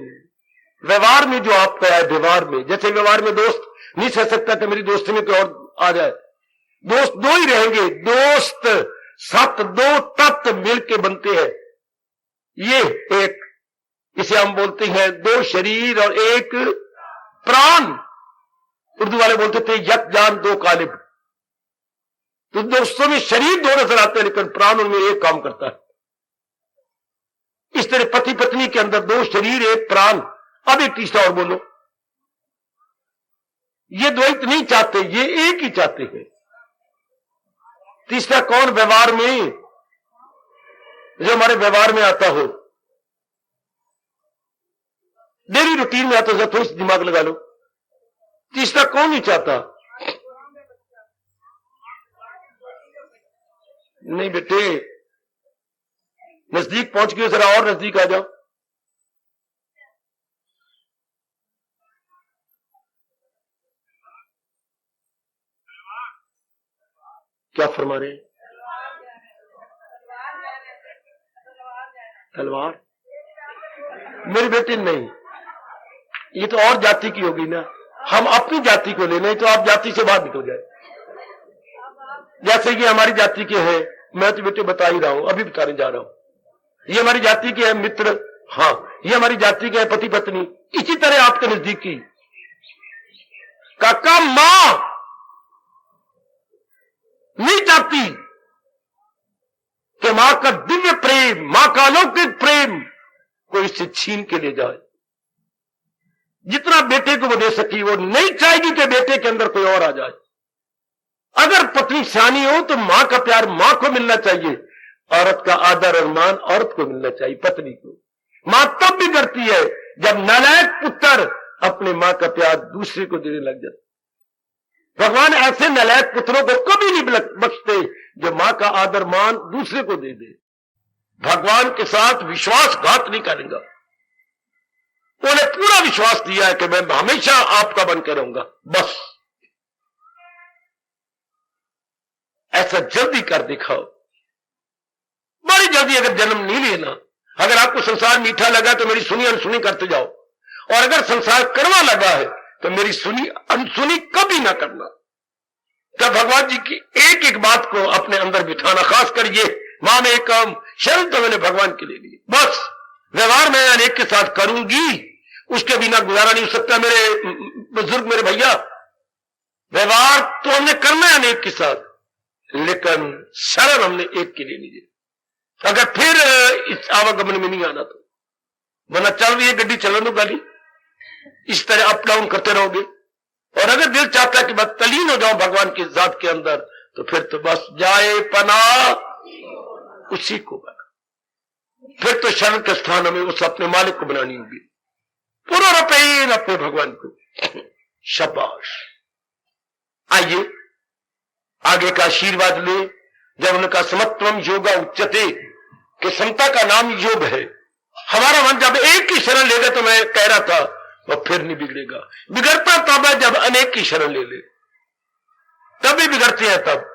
व्यवहार में जो आपका है, व्यवहार में, जैसे व्यवहार में दोस्त नहीं सह सकता कि मेरी दोस्ती में कोई और आ जाए। दोस्त दो ही रहेंगे, दोस्त सत, दो तत्व मिलके बनते हैं। ये एक, इसे हम बोलते हैं दो शरीर और एक प्राण। उर्दू वाले बोलते थे यक जान दो कालिब। तो दोस्तों में शरीर दो नजर आते हैं, लेकिन प्राण उनमें एक काम करता है। इस तरह पति पत्नी के अंदर दो शरीर एक प्राण। अब एक तीसरा और बोलो। ये द्वैत नहीं चाहते, ये एक ही चाहते हैं। तीसरा कौन? व्यवहार में, जो हमारे व्यवहार में आता हो, डेली रूटीन में आता हो, थोड़ी सी दिमाग लगा लो। तीसरा कौन नहीं चाहता? नहीं बेटे, नजदीक पहुंच गए, जरा और नजदीक आ जाओ। क्या फरमा रहे हैं? तलवार? मेरे बेटे नहीं, ये तो और जाति की होगी ना। हम अपनी जाति को ले, नहीं तो आप जाति से बाहर निकल जाए। जैसे कि हमारी जाति के हैं, मैं तो बेटे बता ही रहा हूं, अभी बताने जा रहा हूं। ये हमारी जाति के हैं मित्र, हाँ, ये हमारी जाति के पति पत्नी। इसी तरह आपके नजदीकी काका मां नहीं चाहती कि मां का दिव्य प्रेम, मां का अलौकिक प्रेम कोई इससे छीन के ले जाए। जितना बेटे को वो दे सकी वो नहीं चाहेगी कि बेटे के अंदर कोई और आ जाए। अगर पत्नी सियानी हो तो मां का प्यार मां को मिलना चाहिए, औरत का आदर और मान औरत को मिलना चाहिए, पत्नी को। मां तब भी करती है जब नालायक पुत्र अपने मां का प्यार दूसरे को देने लग जाता। भगवान ऐसे नालायक पुत्रों को कभी नहीं बख्शते जो मां का आदर मान दूसरे को दे दे। भगवान के साथ विश्वासघात नहीं करेगा। उन्हें पूरा विश्वास दिया है कि मैं हमेशा आपका बनकर रहूंगा, बस ऐसा जल्दी कर दिखाओ। बड़ी जल्दी अगर जन्म नहीं लेना, अगर आपको संसार मीठा लगा तो मेरी सुनी अनसुनी करते जाओ, और अगर संसार कड़वा लगा है तो मेरी सुनी अनसुनी कभी ना करना। तब भगवान जी की एक एक बात को अपने अंदर बिठाना, खास कर ये मां में एक काम शरण तो मैंने भगवान के लिए ली, बस व्यवहार मैं अनेक के साथ करूंगी, उसके बिना गुजारा नहीं हो सकता। मेरे बुजुर्ग, मेरे भैया, व्यवहार तो हमने करना है अनेक के साथ, लेकिन शरण हमने एक के लिए ली। अगर फिर इस आवागमन में नहीं आना तो, वरना चल रही है गड्डी, चलन दो गाड़ी, इस तरह अप डाउन करते रहोगे। और अगर दिल चाहता है कि मैं तलीन हो जाऊं भगवान की जात के अंदर, तो फिर तो बस जाए पना उसी को बना। फिर तो शरण के स्थान हमें उस अपने मालिक को बनानी होगी, पूरा रपेन अपने भगवान को। शाबाश। आइए आगे का आशीर्वाद ले। जब उनका समत्वम योगा उच्चते, कि समता का नाम योग है। हमारा मन जब एक की शरण लेगा, तो मैं कह रहा था वो फिर नहीं बिगड़ेगा। बिगड़ता तब है जब अनेक की शरण ले ले, तभी बिगड़ते हैं। तब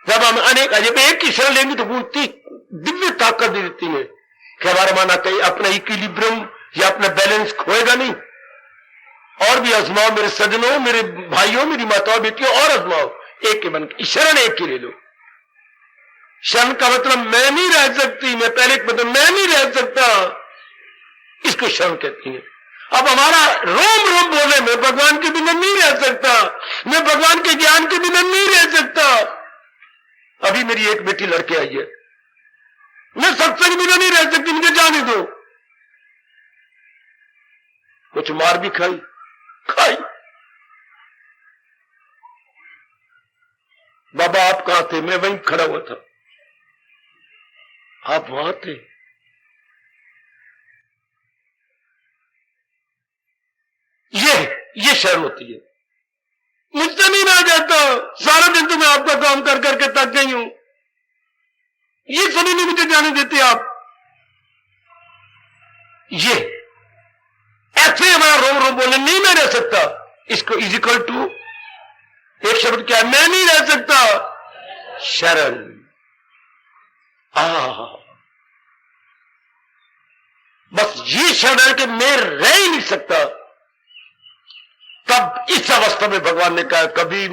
जब हम अनेक, जब एक की शरण लेंगे तो पूरी दिव्य ताकत दे देती है कि हमारा माना कहीं अपना इक्विलिब्रियम या अपना बैलेंस खोएगा नहीं। और भी आजमाओ मेरे सजनों, मेरे भाइयों, मेरी माताओं, बेटियों, और आजमाओ, एक के मन की शरण एक की ले लो। शरण का मतलब मैं नहीं रह सकती, मैं पहले मतलब मैं नहीं रह सकता, इसको शरण कहती है। अब हमारा रोम रोम बोले मैं भगवान के बिना नहीं रह सकता, मैं भगवान के ज्ञान के बिना नहीं रह सकता। अभी मेरी एक बेटी लड़के आई है, मैं सत्संग बिना नहीं रह सकती, मुझे जाने दो। कुछ मार भी खाई, बाबा आप कहां थे? मैं वहीं खड़ा हुआ था, आप वहां थे। ये शर्म होती है। मुझसे नहीं रह जाता, सारा दिन तो मैं आपका काम कर करके थक गई हूं, ये सभी नहीं मुझे जाने देते आप। ये ऐसे हमारा रोम रोम बोले नहीं मैं रह सकता, इसको इज इक्वल टू एक शब्द क्या है, मैं नहीं रह सकता, शरण। बस ये शरण है कि मैं रह ही नहीं सकता। तब इस अवस्था में भगवान ने कहा कभी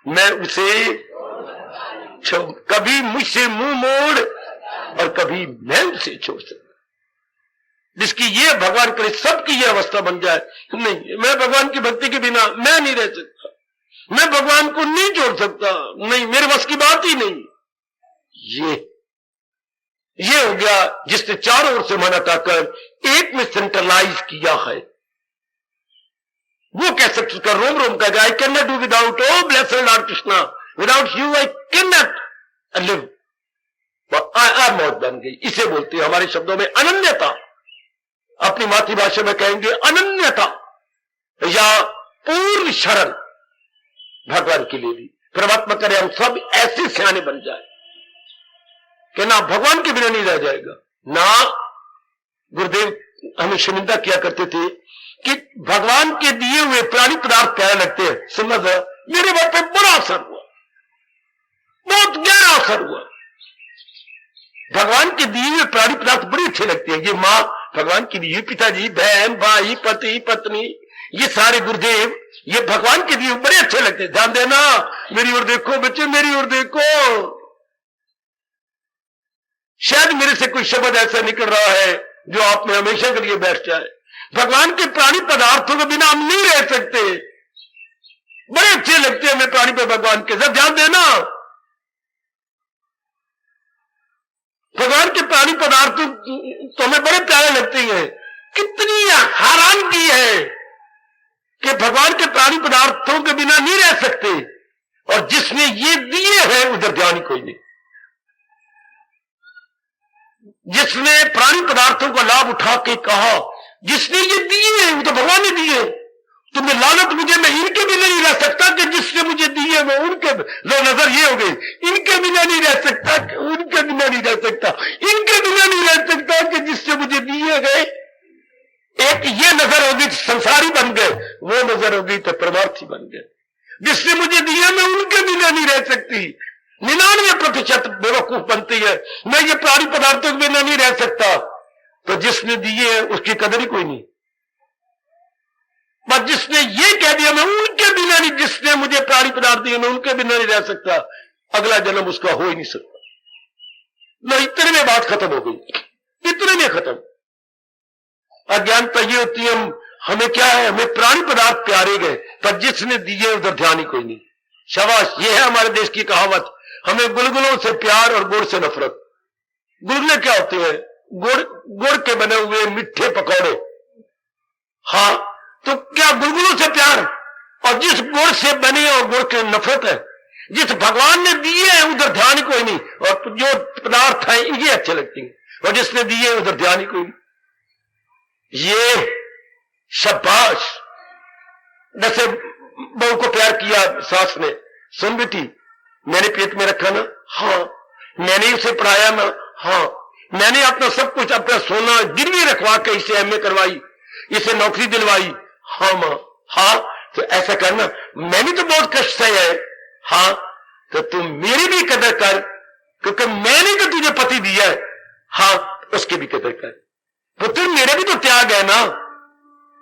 मैं उसे, कभी मुझसे मुंह मोड़ और कभी मैं उसे छोड़ सकता। जिसकी ये भगवान करे सबकी ये अवस्था बन जाए, नहीं मैं भगवान की भक्ति के बिना मैं नहीं रह सकता, मैं भगवान को नहीं जोड़ सकता, नहीं मेरे बस की बात ही नहीं। ये हो गया जिसने चारों ओर से मन हटाकर एक में सेंट्रलाइज किया है। वो कह सकते उसका रोम रोम का I can not do without, o blessed lord Krishna, without you I can not live. मौत बन गई, इसे बोलते हैं हमारे शब्दों में अनन्यता। अपनी मातृभाषा में कहेंगे अनन्यता या पूर्ण शरण भगवान के लिए भी। परमात्मा करे हम सब ऐसे सियाने बन जाए कि ना भगवान के बिना नहीं रह जाएगा। ना गुरुदेव हमें शर्मिंदा किया करते थे कि भगवान के दिए हुए प्राणी पदार्थ कहने लगते हैं, समझ मेरे बात पे बड़ा असर हुआ, बहुत गहरा असर हुआ। भगवान के दिए हुए प्राणी पदार्थ बड़े अच्छे लगते हैं। ये माँ भगवान की दिए, पिताजी, बहन, भाई, पति, पत्नी, ये सारे गुरुदेव, ये भगवान के दिए बड़े अच्छे लगते हैं। ध्यान देना, मेरी ओर देखो बच्चे, मेरी ओर देखो। शायद मेरे से कोई शब्द ऐसा निकल रहा है जो आप में हमेशा के लिए बैठ जाए। भगवान के प्राणी पदार्थों के बिना हम नहीं रह सकते। बड़े अच्छे लगते हैं हमें प्राणी पे भगवान के, सब ध्यान देना। भगवान के प्राणी पदार्थों तो हमें बड़े प्यारे लगते हैं। कितनी हैरानगी है कि भगवान के प्राणी पदार्थों के बिना नहीं रह सकते, और जिसने ये दिए हैं उधर ध्यान ही कोई नहीं। जिसने प्राणी पदार्थों का लाभ उठा के कहा, जिसने ये दिए हैं वो तो भगवान ने दिए। तुम्हें लालच मुझे, मैं इनके बिना नहीं रह सकता कि जिसने मुझे दिए मैं उनके, लो नजर ये हो गई, इनके बिना नहीं रह सकता कि उनके बिना नहीं रह सकता, इनके बिना नहीं रह सकता कि जिससे मुझे दिए गए। एक ये नजर होगी तो संसारी बन गए, वो नजर होगी तो परमार्थी बन गए। जिसने मुझे दिया मैं उनके बिना नहीं रह सकती। 99% बेवकूफ बनती है, मैं ये प्राणी पदार्थों के बिना नहीं रह सकता। तो जिसने दिए है उसकी कदर ही कोई नहीं। बस जिसने ये कह दिया मैं उनके बिना नहीं, जिसने मुझे प्राणी पदार्थ दिए मैं उनके बिना नहीं रह सकता, अगला जन्म उसका हो ही नहीं सकता। मैं इतने में बात खत्म हो गई, इतने में खत्म। अज्ञानता ये होती है, हमें क्या है, हमें प्राणी पदार्थ प्यारे गए, पर जिसने दिए उधर ध्यान ही कोई नहीं। शाबाश, ये है हमारे देश की कहावत, हमें गुलगुलों से प्यार और गुड़ से नफरत। गुलगुले क्या होते हैं? गुड़ के बने हुए मीठे पकौड़े। हाँ, तो क्या गुलगुलों से प्यार, और जिस गुड़ से बने और गुड़ की नफरत है। जिस भगवान ने दिए हैं उधर ध्यान ही कोई नहीं, और जो पदार्थ है ये अच्छे लगते हैं, और जिसने दिए उधर ध्यान ही कोई नहीं। ये शाबाश। जैसे बहू को प्यार किया सास ने, सुन बेटी मैंने पेट में रखा ना, हाँ, मैंने उसे पढ़ाया ना, हाँ, मैंने अपना सब कुछ, अपना सोना गिरवी रखवा के इसे एमए करवाई, इसे नौकरी दिलवाई, हाँ मां, हाँ, तो ऐसा करना, मैंने तो बहुत कष्ट सहे है, हाँ, तो तुम मेरी भी कदर कर, क्योंकि मैंने तो तुझे पति दिया है, हाँ, उसकी भी कदर कर। पुत्र मेरे भी तो त्याग है ना।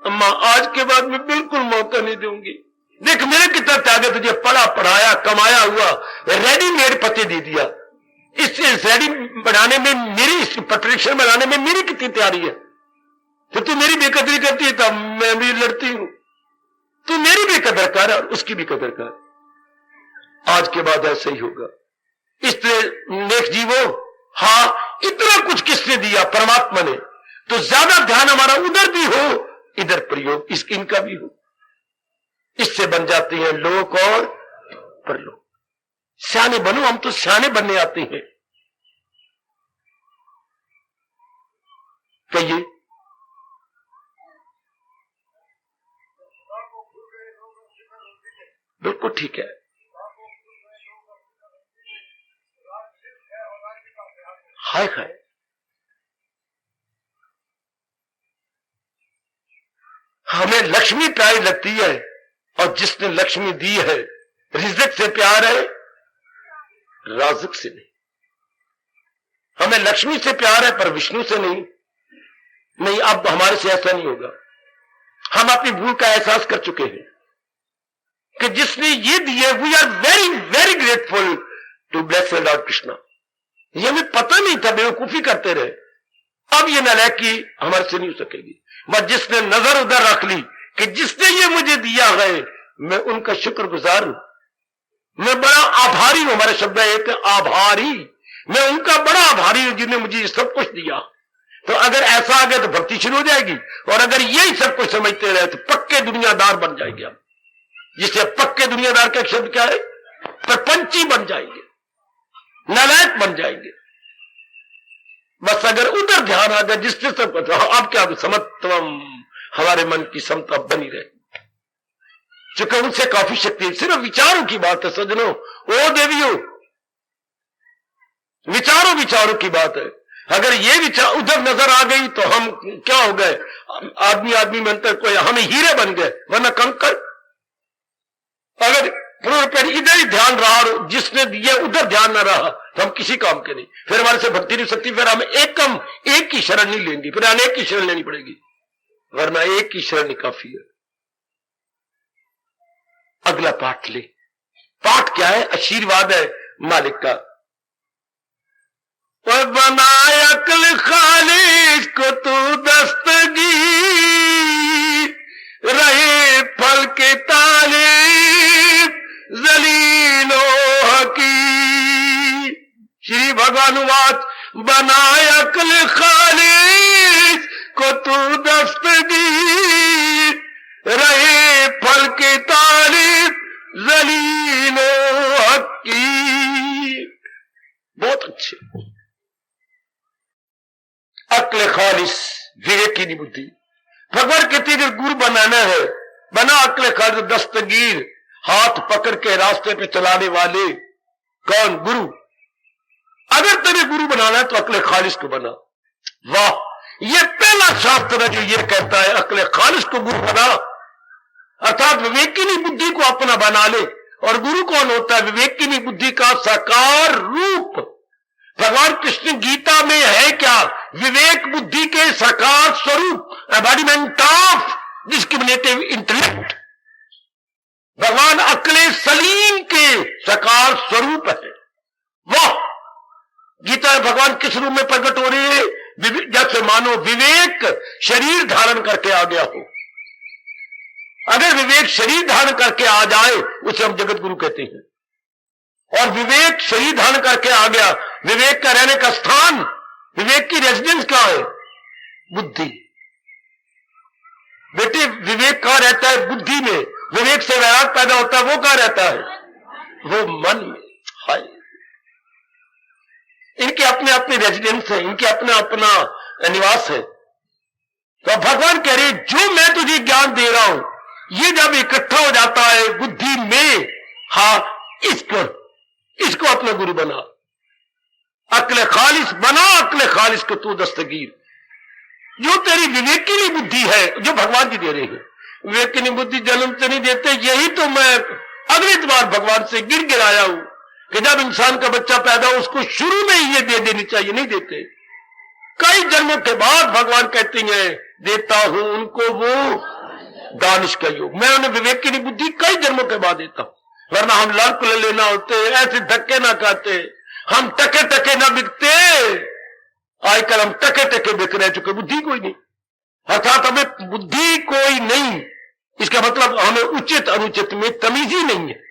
अम्मा आज के बाद मैं बिल्कुल मौका नहीं दूंगी। देख मेरे कितना त्याग है, तुझे पढ़ा पढ़ाया कमाया हुआ रेडीमेड पति दे दिया। इस रेडी बनाने में मेरी, इस प्रिपरेशन बनाने में मेरी कितनी तैयारी है। तो तू मेरी बेकदरी करती है तब मैं भी लड़ती हूं। तू मेरी भी कदर कर और उसकी भी कदर कर। आज के बाद ऐसा ही होगा। इसलिए नेक जीवो, हाँ, इतना कुछ किसने दिया? परमात्मा ने। तो ज्यादा ध्यान हमारा उधर भी हो, इधर प्रयोग इनका भी हो। इससे बन जाते हैं लोक और परलोक। सियाने बनो, हम तो सियाने बनने आते हैं। कहिए, बिल्कुल ठीक है। हाय हाय, हमें लक्ष्मी प्यारी लगती है, और जिसने लक्ष्मी दी है रिज़्क से प्यार है, राज़िक से नहीं। हमें लक्ष्मी से प्यार है पर विष्णु से नहीं। नहीं, अब हमारे से ऐसा नहीं होगा। हम अपनी भूल का एहसास कर चुके हैं कि जिसने ये दिए, we are very very grateful to blessed lord Krishna. ये हमें पता नहीं था, बेवकूफी करते रहे। अब ये नालायकी हमारे से नहीं हो सकेगी। बस जिसने नजर उधर रख ली कि जिसने ये मुझे दिया है, मैं उनका शुक्रगुजार हूं, मैं बड़ा आभारी हूं। हमारे शब्द है एक आभारी। मैं उनका बड़ा आभारी हूं जिन्हें मुझे ये सब कुछ दिया। तो अगर ऐसा आ गया तो भक्ति शुरू हो जाएगी, और अगर यही सब कुछ समझते रहे तो पक्के दुनियादार बन जाएंगे हम। जिससे पक्के दुनियादार का शब्द क्या है? प्रपंची बन जाएंगे, नालायक बन जाएंगे। बस अगर उधर ध्यान आ गया जिससे सब, अब क्या समत्वम, हमारे मन की समता बनी रहे, चूंकि उनसे काफी शक्ति। सिर्फ विचारों की बात है सज्जनों, ओ देवियों, विचारों की बात है। अगर ये विचार उधर नजर आ गई तो हम क्या हो गए? आदमी में अंतर कोई, हम हीरे बन गए वरना कंकड़। अगर इधर ही ध्यान रहा और जिसने दिया उधर ध्यान न रहा तो हम किसी काम के नहीं। फिर हमारे से भक्ति नहीं सकती। फिर हम एक की शरण नहीं लेंगे, फिर अनेक की शरण लेनी पड़ेगी, वरना एक की शरण ही काफी है। अगला पाठ ले। पाठ क्या है? आशीर्वाद है मालिक का। बनाया अक्ल खालिस को तू दस्तगीर, रहे फल के तालिब जलीलो हकीर। श्री भगवानुवाच बनाए अक्ल खालिस को तू दस्तगीर, रहे फल के तालिब जलीलो हकीर। बहुत अच्छे। अक्ल खालिस विवेकी बुद्धि। भगवान कहते हैं गुरु बनाना है, बना अक्ल खालिस दस्तगीर, हाथ पकड़ के रास्ते पे चलाने वाले। कौन? गुरु। अगर तेरे गुरु बनाना है तो अक्ल खालिस को बना। वाह, ये पहला शास्त्र है जो ये कहता है अक्ल खालिस को गुरु बना, अर्थात विवेकिनी बुद्धि को अपना बना ले। और गुरु कौन होता है? विवेकिनी बुद्धि का साकार रूप। भगवान कृष्ण गीता में है क्या? विवेक बुद्धि के साकार स्वरूप, एम्बॉडीमेंट ऑफ डिस्क्रिमिनेटिव इंटेलेक्ट। भगवान अक्ले सलीम के साकार स्वरूप है। वाह, गीता में भगवान किस रूप में प्रकट हो रही है? जैसे मानो विवेक शरीर धारण करके आ गया हो। अगर विवेक शरीर धारण करके आ जाए उसे हम जगत गुरु कहते हैं। और विवेक शरीर धारण करके आ गया, विवेक का रहने का स्थान, विवेक की रेजिडेंस कहां है? बुद्धि। बेटे, विवेक कहां रहता है? बुद्धि में। विवेक से वैराग पैदा होता है, वो कहां रहता है? वो मन में। हाय, इनके अपने अपने रेजिडेंस है, इनके अपना अपना निवास है। तो भगवान कह रहे जो मैं तुझे ज्ञान दे रहा हूं, ये जब इकट्ठा हो जाता है बुद्धि में, हाँ, इसको अपना गुरु बना। अक्ल खालिस बना, अक्ल खालिस को तू दस्तगीर। जो तेरी विवेकिनी बुद्धि है, जो भगवान जी दे रहे हैं। विवेकिनी बुद्धि जन्म से नहीं देते, यही तो मैं अगली बार भगवान से गिर गिराया हूं कि जब इंसान का बच्चा पैदा हो उसको शुरू में ही ये दे देनी चाहिए, नहीं देते। कई जन्मों के बाद भगवान कहते हैं देता हूं उनको वो दानिश का योग। मैं उन्हें विवेकिनी बुद्धि कई जन्मों के बाद देता हूं, वरना हम लड़क ले लेना होते, ऐसे धक्के ना खाते, हम टके टके ना बिकते। आजकल हम टके टके बिक रहे, चुके बुद्धि कोई नहीं। अर्थात हमें बुद्धि कोई नहीं, इसका मतलब हमें उचित अनुचित में तमीज ही नहीं है।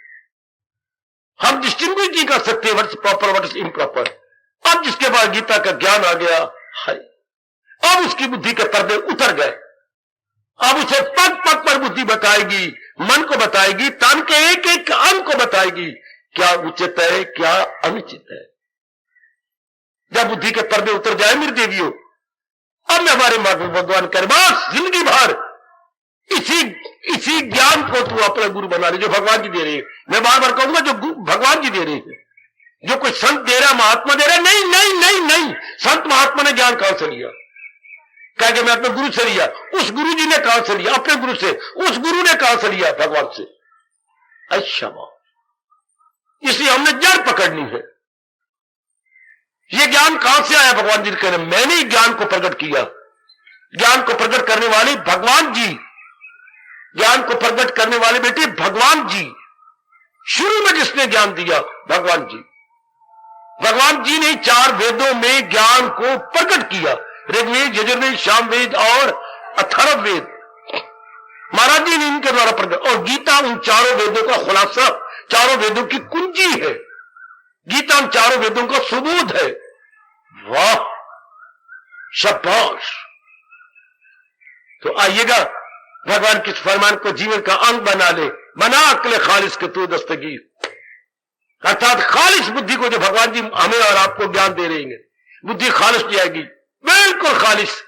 हम डिस्टिंग्विश नहीं कर सकते व्हाट्स प्रॉपर व्हाट्स इम्प्रॉपर। अब जिसके बाद गीता का ज्ञान आ गया है, अब उसकी बुद्धि के पर्दे उतर गए। अब उसे पग पग पर बुद्धि बताएगी, मन को बताएगी, तन के एक एक अंग को बताएगी क्या उचित है क्या अनुचित है। जब बुद्धि के पर्दे उतर जाए मेरी देवियों, अब मैं हमारे भगवान कर बस जिंदगी भर इसी ज्ञान को तू अपना गुरु बना ले जो भगवान जी दे रहे हैं। मैं बार बार कहूंगा जो भगवान जी दे रहे हैं, जो कोई संत दे रहा, महात्मा दे रहा, नहीं नहीं नहीं नहीं। संत महात्मा ने ज्ञान कहां से लिया? कह के मैं अपने गुरु से लिया। उस गुरु जी ने कहां से लिया? अपने गुरु से। उस गुरु ने कहां से लिया? भगवान से। अच्छा, इसलिए हमने जड़ पकड़नी है। ये ज्ञान कहां से आया? भगवान जी ने कहना मैंने ही ज्ञान को प्रकट किया। ज्ञान को प्रकट करने वाले भगवान जी, ज्ञान को प्रकट करने वाले बेटे भगवान जी। शुरू में जिसने ज्ञान दिया भगवान जी। भगवान जी ने 4 वेदों में ज्ञान को प्रकट किया, ऋग्वेद, यजुर्वेद, सामवेद और अथर्ववेद। महाराज जी ने इनके द्वारा प्रकट। और गीता उन 4 वेदों का खुलासा, 4 वेदों की कुंजी है। गीता उन 4 वेदों का सुबोध है। वाह, शाबाश। तो आइएगा भगवान के फरमान को जीवन का अंग बना ले। बना अक्ल खालिस के तू दस्तगीर, अर्थात खालिस बुद्धि को जो भगवान जी हमें और आपको ज्ञान दे रहे हैं, बुद्धि खालिस जाएगी, बिल्कुल खालिस,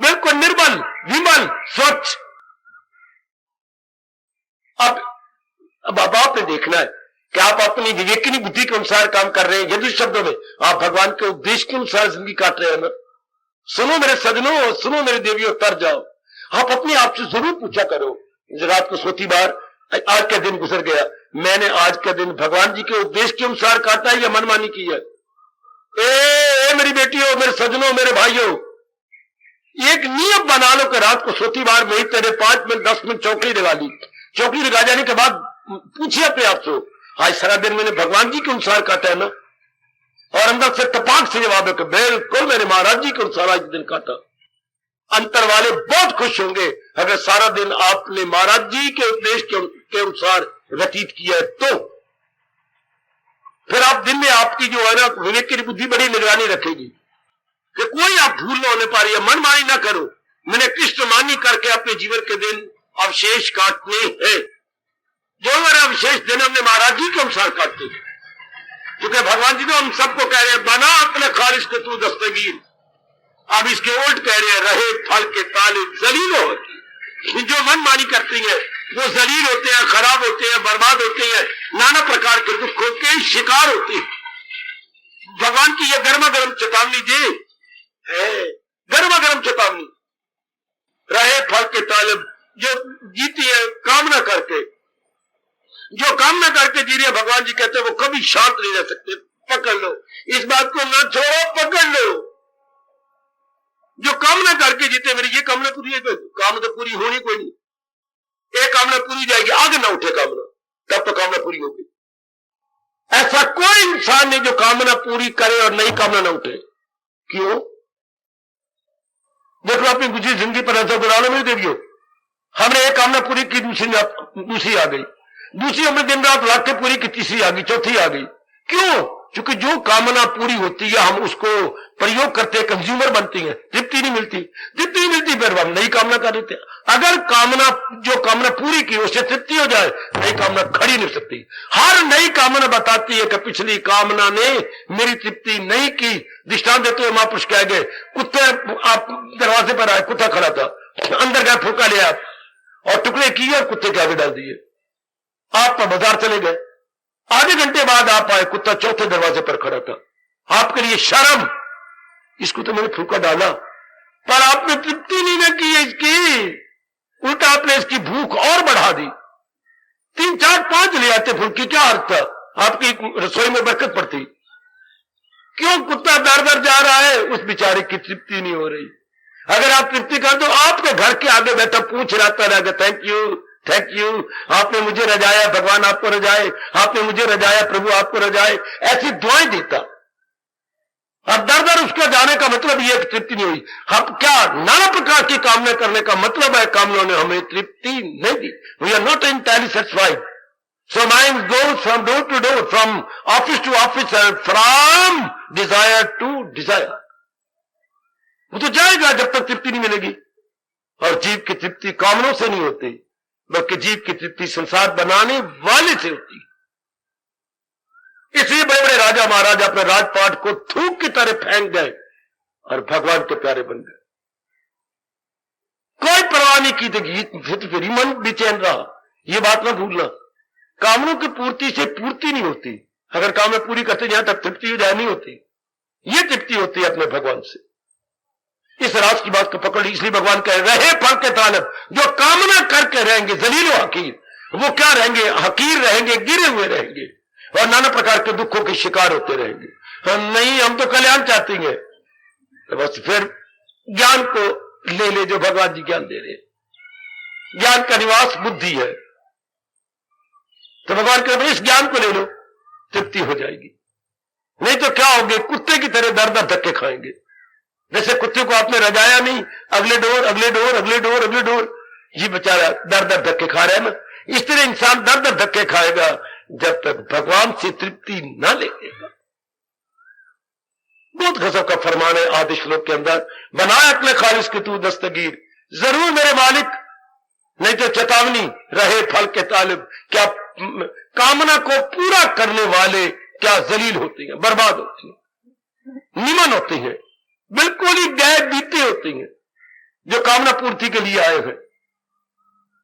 बिल्कुल निर्मल, विमल, स्वच्छ। अब आपने देखना है कि आप अपनी विवेकिनी बुद्धि के अनुसार काम कर रहे हैं। यदि शब्दों में आप भगवान के उपदेश के अनुसार जिंदगी काट रहे हैं ना। सुनो मेरे सजनों, सुनो मेरे देवियों, तर जाओ। आप अपने आप से जरूर पूछा करो, रात को सोती बार आज का दिन गुजर गया, मैंने आज का दिन भगवान जी के उपदेश के अनुसार काटा है या मनमानी की है? ए मेरी बेटियों, मेरे सजनों, मेरे भाइयों, एक नियम बना लो कि रात को सोती बार में तेरे 5 मिनट 10 मिनट चौकड़ी लगा ली। चौकड़ी लगा जाने के बाद पूछिए अपने आप से, आज सारा दिन मैंने भगवान जी के अनुसार काटा है ना? और अंदर से तपाक से जवाब है कि बिल्कुल मैंने महाराज जी के अनुसार आज दिन काटा। अंतर वाले बहुत खुश होंगे अगर सारा दिन आपने महाराज जी के उपदेश के अनुसार व्यतीत किया है। तो फिर आप दिन में आपकी जो है ना विवेक की बुद्धि बड़ी निगरानी रखेगी कि कोई आप भूल न होने पा रही है, मनमानी ना करो। मैंने कृष्णमानी करके अपने जीवन के दिन अवशेष काटने हैं। जो हमारे अवशेष दिन हमने महाराज जी के अनुसार काटते हैं, क्योंकि भगवान जी तो हम सबको कह रहे हैं बना अपने खारिज के तू दस्तगीर। अब इसके उल्ट कह रहे हैं रहे फल के ताले जलील होती। जो मनमानी करती है वो जलील होते हैं, खराब होते हैं, बर्बाद होते हैं, नाना प्रकार के दुखों के शिकार होते हैं। भगवान की यह गर्मा गर्म चेतावनी दे है, गर्मा गर्म चेतावनी। रहे फल के तालब, जो जीती है कामना करके, जो कामना करके जी रही है, भगवान जी कहते हैं वो कभी शांत नहीं रह सकते। पकड़ लो इस बात को, ना छोड़ो, पकड़ लो। जो कामना करके जीते मेरी ये कामना पूरी है, कामना तो पूरी होनी कोई नहीं। एक कामना पूरी जाएगी, आगे ना उठे कामना, तब तो कामना पूरी होगी। ऐसा कोई इंसान नहीं जो कामना पूरी करे और नई कामना ना उठे। क्यों? देखो अपनी गुजरी जिंदगी पर ऐसा बुरा मेरी देवियों, हमने एक कामना पूरी की, दूसरी आ गई, दूसरी हमने दिन रात लाख के पूरी की, तीसरी आ गई, चौथी आ गई। क्यों? क्योंकि जो कामना पूरी होती है हम उसको प्रयोग करते हैं, कंज्यूमर बनती है, तृप्ति नहीं मिलती, तृप्ति नहीं मिलती, फिर हम नई कामना कर देते हैं। अगर कामना जो कामना पूरी की उससे तृप्ति हो जाए, नई कामना खड़ी नहीं सकती। हर नई कामना बताती है कि पिछली कामना ने मेरी तृप्ति नहीं की। दृष्टांत देते हुए महापुरुष कह गए, कुत्ते आप दरवाजे पर आए, कुत्ता खड़ा था, अंदर गए, फूका लिया और टुकड़े किए और कुत्ते के आगे डाल दिए। आप बाजार चले गए, आधे घंटे बाद आप आए, कुत्ता चौथे दरवाजे पर खड़ा था। आपके लिए शर्म, इसको तो मैंने फूका डाला, पर आपने तृप्ति नहीं न की है इसकी, उल्टा आपने इसकी भूख और बढ़ा दी। 3 4 5 ले आते फूक, क्या अर्थ था? आपकी रसोई में बरकत पड़ती। क्यों? कुत्ता दर दर जा रहा है, उस बेचारे की तृप्ति नहीं हो रही। अगर आप तृप्ति कर दो, आपके घर के आगे बैठा पूछ रहा रहेगा, थैंक यू थैंक यू, आपने मुझे रजाया, भगवान आपको रजाए, आपने मुझे रजाया, प्रभु आपको रजाए, ऐसी दुआएं देता। अब दर दर उसका जाने का मतलब यह तृप्ति नहीं हुई। हम क्या नाना प्रकार की कामना करने का मतलब है, कामना ने हमें तृप्ति नहीं दी। We are not entirely satisfied. So mind goes from door to door, from office to office, from desire to desire. वो तो जाएगा जब तक तृप्ति नहीं मिलेगी। और जीव की तृप्ति कामनों से नहीं होती, बल्कि जीव की तृप्ति संसार बनाने वाले से होती। इसलिए बड़े बड़े राजा महाराजा अपने राजपाट को थूक की तरह फेंक गए और भगवान के प्यारे बन गए। कोई परवाह नहीं की थी, फिर मन बेचैन रहा। ये बात ना भूलना, कामनों की पूर्ति से पूर्ति नहीं होती। अगर कामना पूरी करते जहां तक तृप्ति हो जाए नहीं होती, ये तृप्ति होती है अपने भगवान से। इस राज की बात को पकड़ ली। इसलिए भगवान कह रहे फल के तालब, जो कामना करके रहेंगे जलील हकीर, वो क्या रहेंगे? हकीर रहेंगे, गिरे हुए रहेंगे और नाना प्रकार के दुखों के शिकार होते रहेंगे। नहीं, हम तो कल्याण चाहते हैं, तो बस फिर ज्ञान को ले ले जो भगवान जी ज्ञान दे रहे। ज्ञान का निवास बुद्धि है, तो भगवान कह रहे इस ज्ञान को ले लो, तृप्ति हो जाएगी। नहीं तो क्या होगे? कुत्ते की तरह दर दर धक्के खाएंगे। जैसे कुत्ते को आपने रजाया नहीं, अगले डोर अगले डोर अगले डोर अगले डोर, ये बेचारा दर दर धक्के खा रहा है ना। इस तरह इंसान दर दर धक्के खाएगा जब तक भगवान से तृप्ति न लेगा। बहुत गजब का फरमान है आदि श्लोक के अंदर, बनाए अपने खालिश के तू दस्तगीर, जरूर मेरे मालिक। नहीं तो चेतावनी, रहे फल के तालिब। क्या कामना को पूरा करने वाले क्या जलील होती हैं, बर्बाद होती हैं, निमन होती हैं, बिल्कुल ही गैर बीते होती हैं। जो कामना पूर्ति के लिए आए हैं,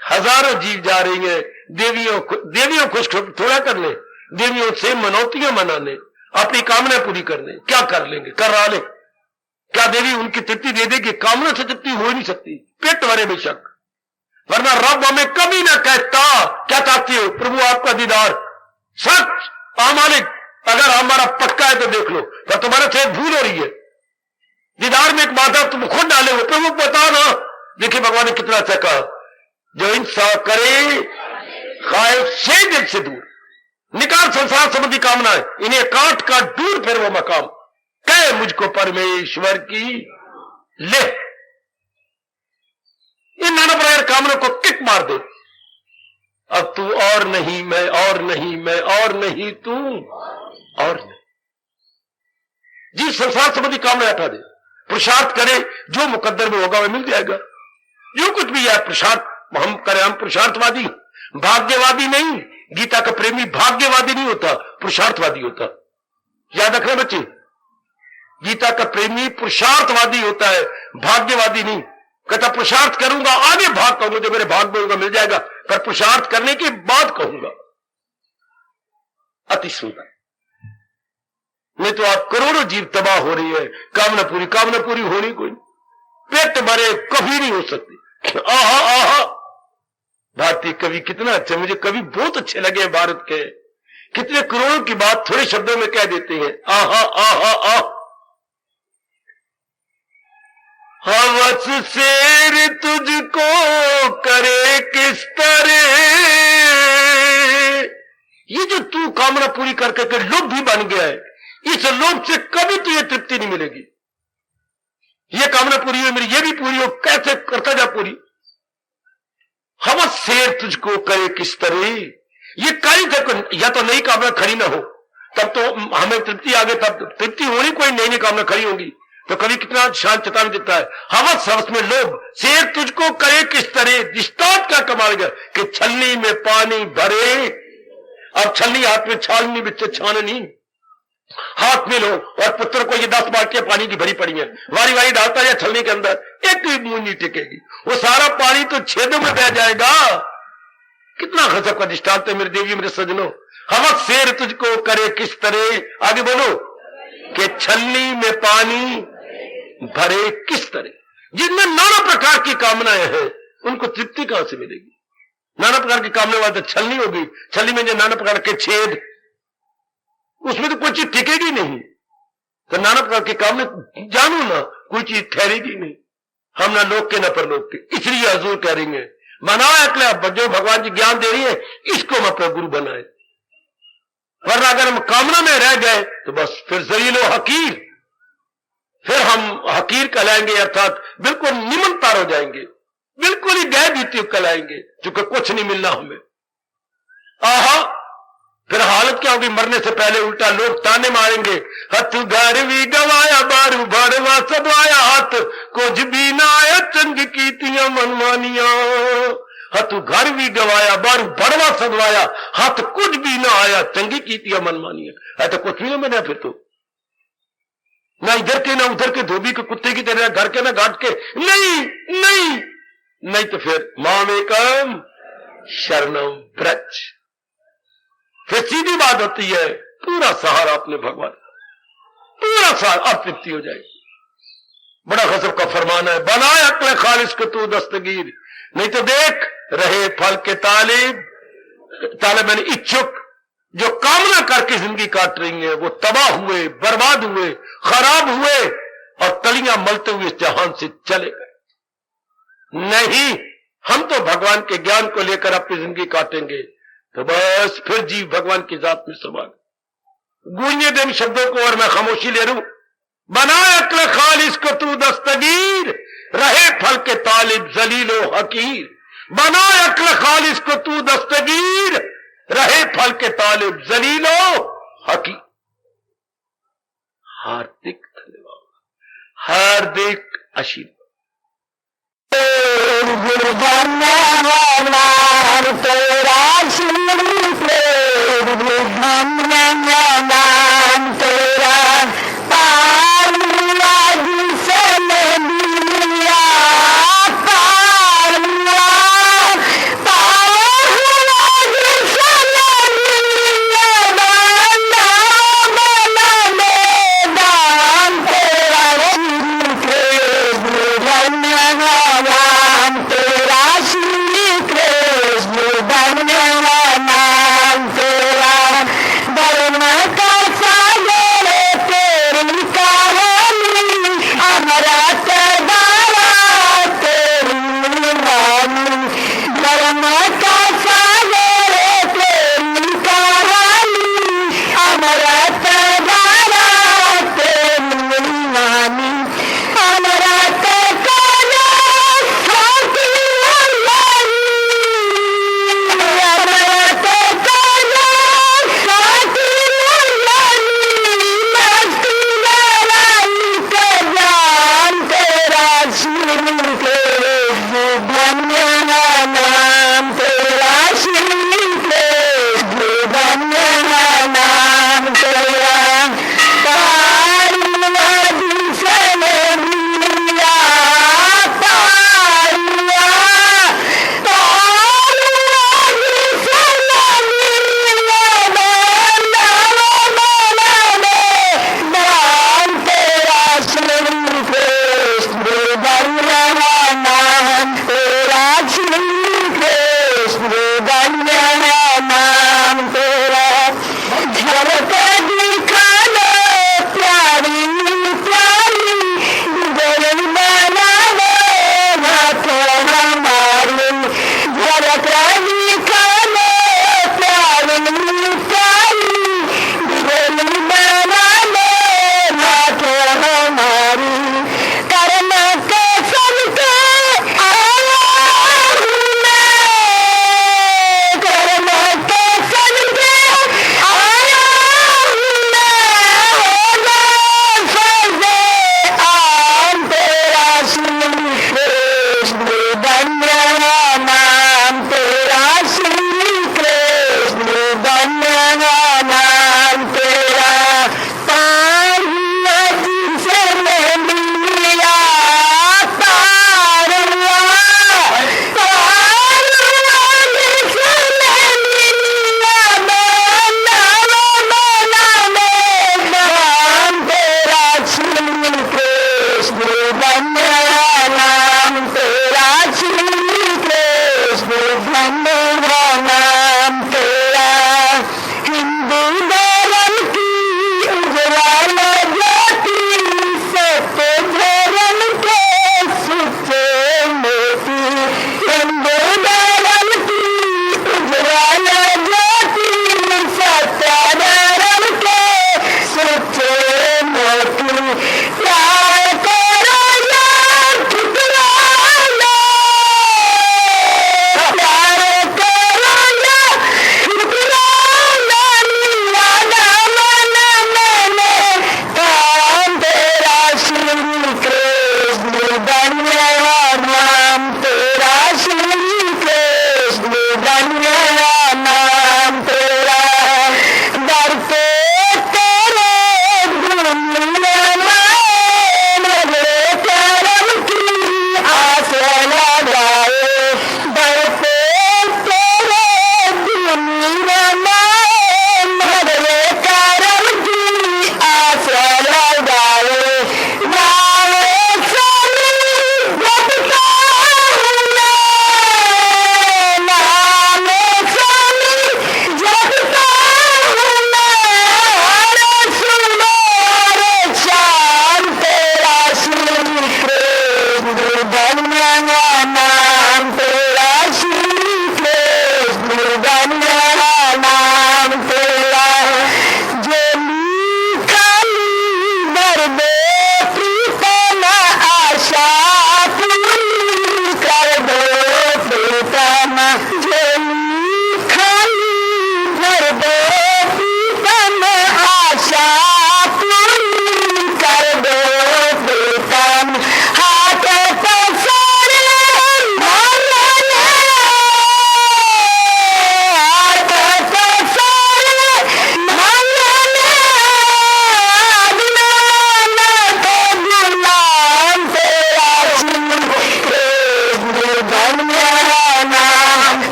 हजारों जीव जा रही हैं देवियों खुश थोड़ा करने, देवियों से मनौतियां मनाने, अपनी कामना पूरी करने। क्या कर लेंगे? करा ले। क्या देवी उनकी तृप्ति दे देगी? कामना से तृप्ति हो ही नहीं सकती, पेट भरे बेशक, वरना रब हमें कभी ना कहता क्या चाहती हो? प्रभु आपका दीदार। सच मालिक, अगर हमारा पक्का है तो देख लो, पर तुम्हारे से भूल हो रही है। दीदार में एक बाधा तुम खुद डाले हो, प्रभु बता ना। देखिए भगवान ने कितना अच्छा कहा, जो इंसान करे खाए से दिल से दूर। निकाल संसार संबंधी कामनाएं, इन्हें काट काट दूर फिर वो मकाम, कहे मुझको परमेश्वर की ले। इन नाना प्रकार कामनों को किक मार दे। अब तू और नहीं, मैं और नहीं, मैं और नहीं, तू और नहीं। जिस संसार संबंधी कामना हटा दे, पुरुषार्थ करे, जो मुकद्दर में होगा वह मिल जाएगा। जो कुछ भी है पुरुषार्थ हम करें, हम पुरुषार्थवादी, भाग्यवादी नहीं। गीता का प्रेमी भाग्यवादी नहीं होता, पुरुषार्थवादी होता। याद रखना बच्चे, गीता का प्रेमी पुरुषार्थवादी होता है, भाग्यवादी नहीं। कहता पुरुषार्थ करूंगा, आगे भाग कहूंगा, जो मेरे भाग में होगा मिल जाएगा, पर पुरुषार्थ करने के बाद कहूंगा। अति सुंदर। नहीं तो आप करोड़ों जीव तबाह हो रही है, कामना पूरी होनी कोई, पेट भरे कभी नहीं हो सकती। आहा आहा, भारतीय कवि कितना अच्छा, मुझे कवि बहुत अच्छे लगे हैं भारत के। कितने करोड़ों की बात थोड़े शब्दों में कह देते हैं। आहा आहा आहा, हवस शेर तुझको करे किस तरह, ये जो तू कामना पूरी करके के लोभ भी बन गया है, इस लोभ से कभी तुझे तृप्ति नहीं मिलेगी। ये कामना पूरी हो मेरी, ये भी पूरी हो, कैसे करता जा पूरी। हवस शेर तुझको करे किस तरह, ये कई तक या तो नई कामना खड़ी ना हो, तब तो हमें तृप्ति आगे, तब तृप्ति होनी कोई नई नई कामना खड़ी होगी। तो कभी कितना शांत चेतावनी देता है, हवस हवस में लोभ, शेर तुझको करे किस तरह। दृष्टांत क्या कमाल गया कि छलनी में पानी भरे, अब छलनी हाथ में, छालनी बिच छाननी हाथ में लो, और पुत्र को ये 10 बाल्टियां पानी की भरी पड़ी है, वारी वारी डालता है छलनी के अंदर, एक भी बूंद नहीं टिकेगी, वो सारा पानी तो छेदों में बह जाएगा। कितना गजब का दृष्टांत है मेरे देवी, मेरे सजनों। हवस शेर तुझको करे किस तरह, आगे बोलो, कि छलनी में पानी भरे किस तरह। जिनमें नाना प्रकार की कामनाएं हैं, उनको तृप्ति कहां से मिलेगी। नाना प्रकार की कामना वाले छलनी होगी, छलनी में जो नाना प्रकार के छेद, उसमें तो कोई चीज टिकेगी नहीं। तो नाना प्रकार के कामने जानू ना, कोई चीज ठहरेगी नहीं। हम ना लोग के ना परलोक के। इसलिए हजूर कह रही है, बनाओ अकल, जो भगवान जी ज्ञान दे रही है, इसको हम अपना गुरु बनाए। वरना अगर हम कामना में रह गए तो बस फिर जलीलो हकीर, फिर हम हकीर कहलाएंगे, अर्थात बिल्कुल निमनतार हो जाएंगे, बिल्कुल ही गए बीती कहलाएंगे, क्योंकि कुछ नहीं मिलना हमें। आहा, फिर हालत क्या होगी, मरने से पहले उल्टा लोग ताने मारेंगे, हथ घर भी गवाया, बारू भरवा सदवाया, हाथ कुछ भी ना आया, चंग कीतियां मनमानियां। हथ घर भी गवाया, बारू भरवा सदवाया, हाथ कुछ भी ना आया, चंगी कीतियां मनमानियां। ऐसा कुछ भी ना बना, फिर तो ना इधर के ना उधर के, धोबी के कुत्ते की तरह, घर के ना घाट के, नहीं नहीं नहीं, तो फिर मामेकम शरणम ब्रज। फिर सीधी बात होती है, पूरा सहारा अपने भगवान, पूरा सहारा, अब तृप्ति हो जाएगी। बड़ा गजब का फरमान है, बनाए अक्ल खालिस को तू दस्तगीर, नहीं तो देख रहे फल के तालिब मैंने इच्छुक, जो कामना करके जिंदगी काट रही है, वो तबाह हुए, बर्बाद हुए, खराब हुए, और तलियां मलते हुए इस जहान से चले गए। नहीं, हम तो भगवान के ज्ञान को लेकर अपनी जिंदगी काटेंगे, तो बस फिर जीव भगवान की जात में समा गए। गूंजे दिन शब्दों को और मैं खामोशी ले लूं, बनाए अक्ल खालिस को तू दस्तगीर, रहे फल के तालिब जलीलो हकीर। बनाए अक्ल खालिस को तू दस्तगीर, रहे फल के तालिब जलीलो हकीर। हार्दिक धन्यवाद, हार्दिक आशीर्वाद।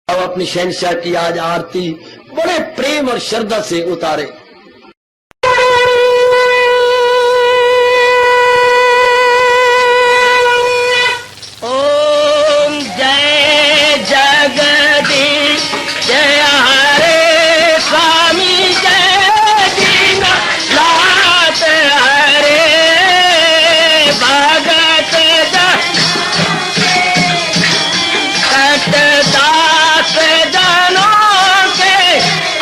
अब अपनी शहंशाह की आज आरती बड़े प्रेम और श्रद्धा से उतारे। ओम जय जगदीश जय हरे स्वामी जय दीनानाथ हरे भगत दास जनों के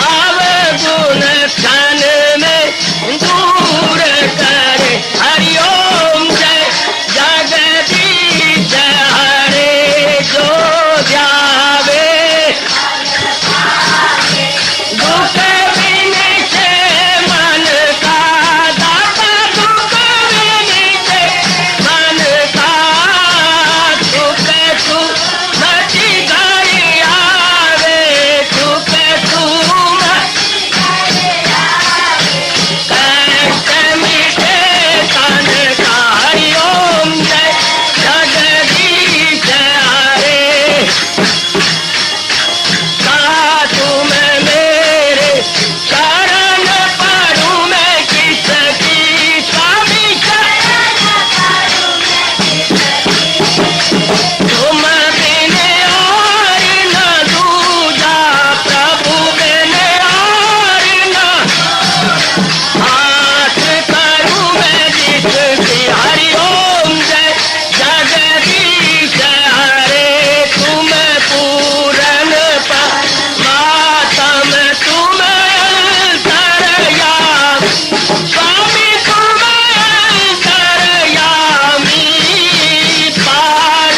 अवगुण क्षण में दूर करे। हरिओम जय जगदीश हरे जो ध्यावे दुख विनिचे मन का दाता दुख विनिचे मन का सुख तू मची घड़ी आवे सुख तू कष्ट मिटे तन का। हरिओम जय जगदीश हरे तुम मेरे शरण पड़ूं मैं किसकी स्वामी तुम बिन और न दूजा प्रभु बिन और न हाथ करूं मैं जिसकी। हरिओम जय जगदीश हरे तुम पूरन मातम तुम अंतरयामी स्वामी तुम अंतरयामी पार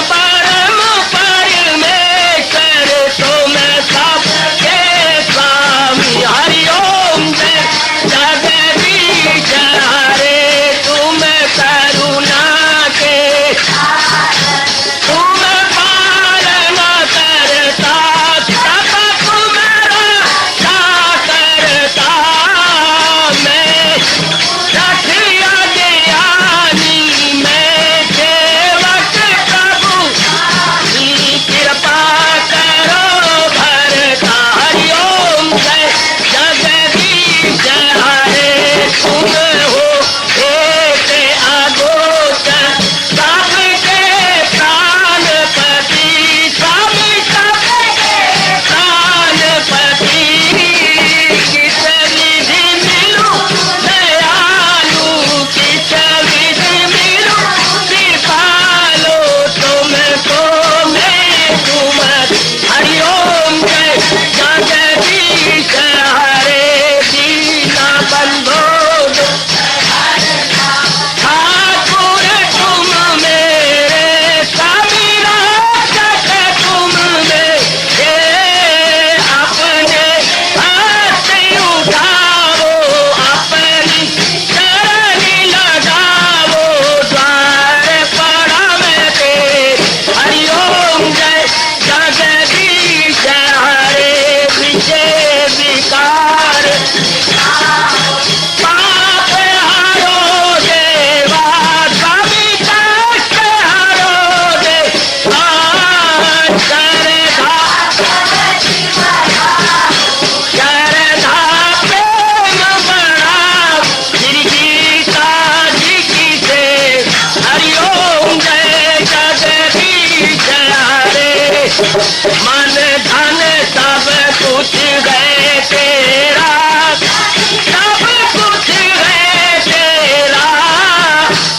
परम परमेश्वर तुम सबके स्वामी। हरिओम जय जगदीश हरे तुम करुणा के तुम पालना करता सब तुम्हारा करता। मैं रखिया ज्ञानी मैं सेवक प्रभु की कृपा करो भरता। हरिओम जय जगदीश हरे तुम हो एक अगोचर सबके प्राणपति स्वामी सबके प्राणपति। किस विधि मिलूं दयालु किस विधि मिलूं कृपालु तुमको मैं तुम। हरिओम जय जगदीश हरे दीना बंधो ठाकुर तुम मेरे स्वामी रक्षक तुम मेरे अपने हाथ उठाओ अपनी शरण लगाओ द्वार पड़ा मैं तेरे। हरिओम जय जगदीश हरे विजय विकार पाप हारो देवा स्वामी कष्ट हारो देवा श्रद्धा प्रेम बढ़ाओ श्री गीता जी की से। हरिओम जय जगदीश हरे मन धन सब कुछ है तेरा सब कुछ है तेरा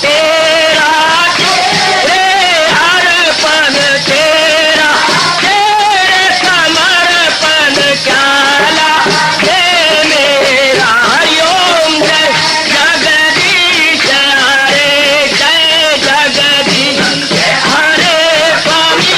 तेरा तेरे अर्पण तेरा तेरे समर्पण क्या हे मेरा। हरिओम जय जगदीश हरे जय जगदीश हरे स्वामी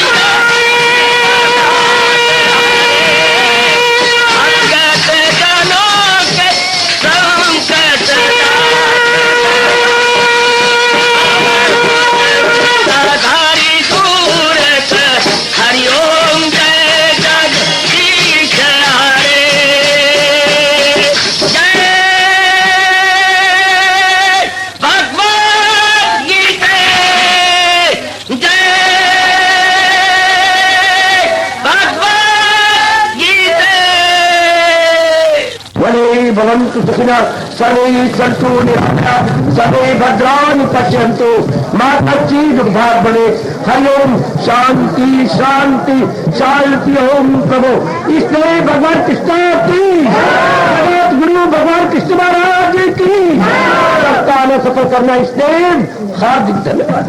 शनि संतु निरामया सवे भद्राणि पश्यन्तु माता चीज भाग बने। हरिओम शांति शांति शांति ओम प्रभु। इसलिए भगवान कृष्ण की जगत गुरु भगवान कृष्ण महाराज की सप्ताह में सफल करना इसलिए हार्दिक धन्यवाद।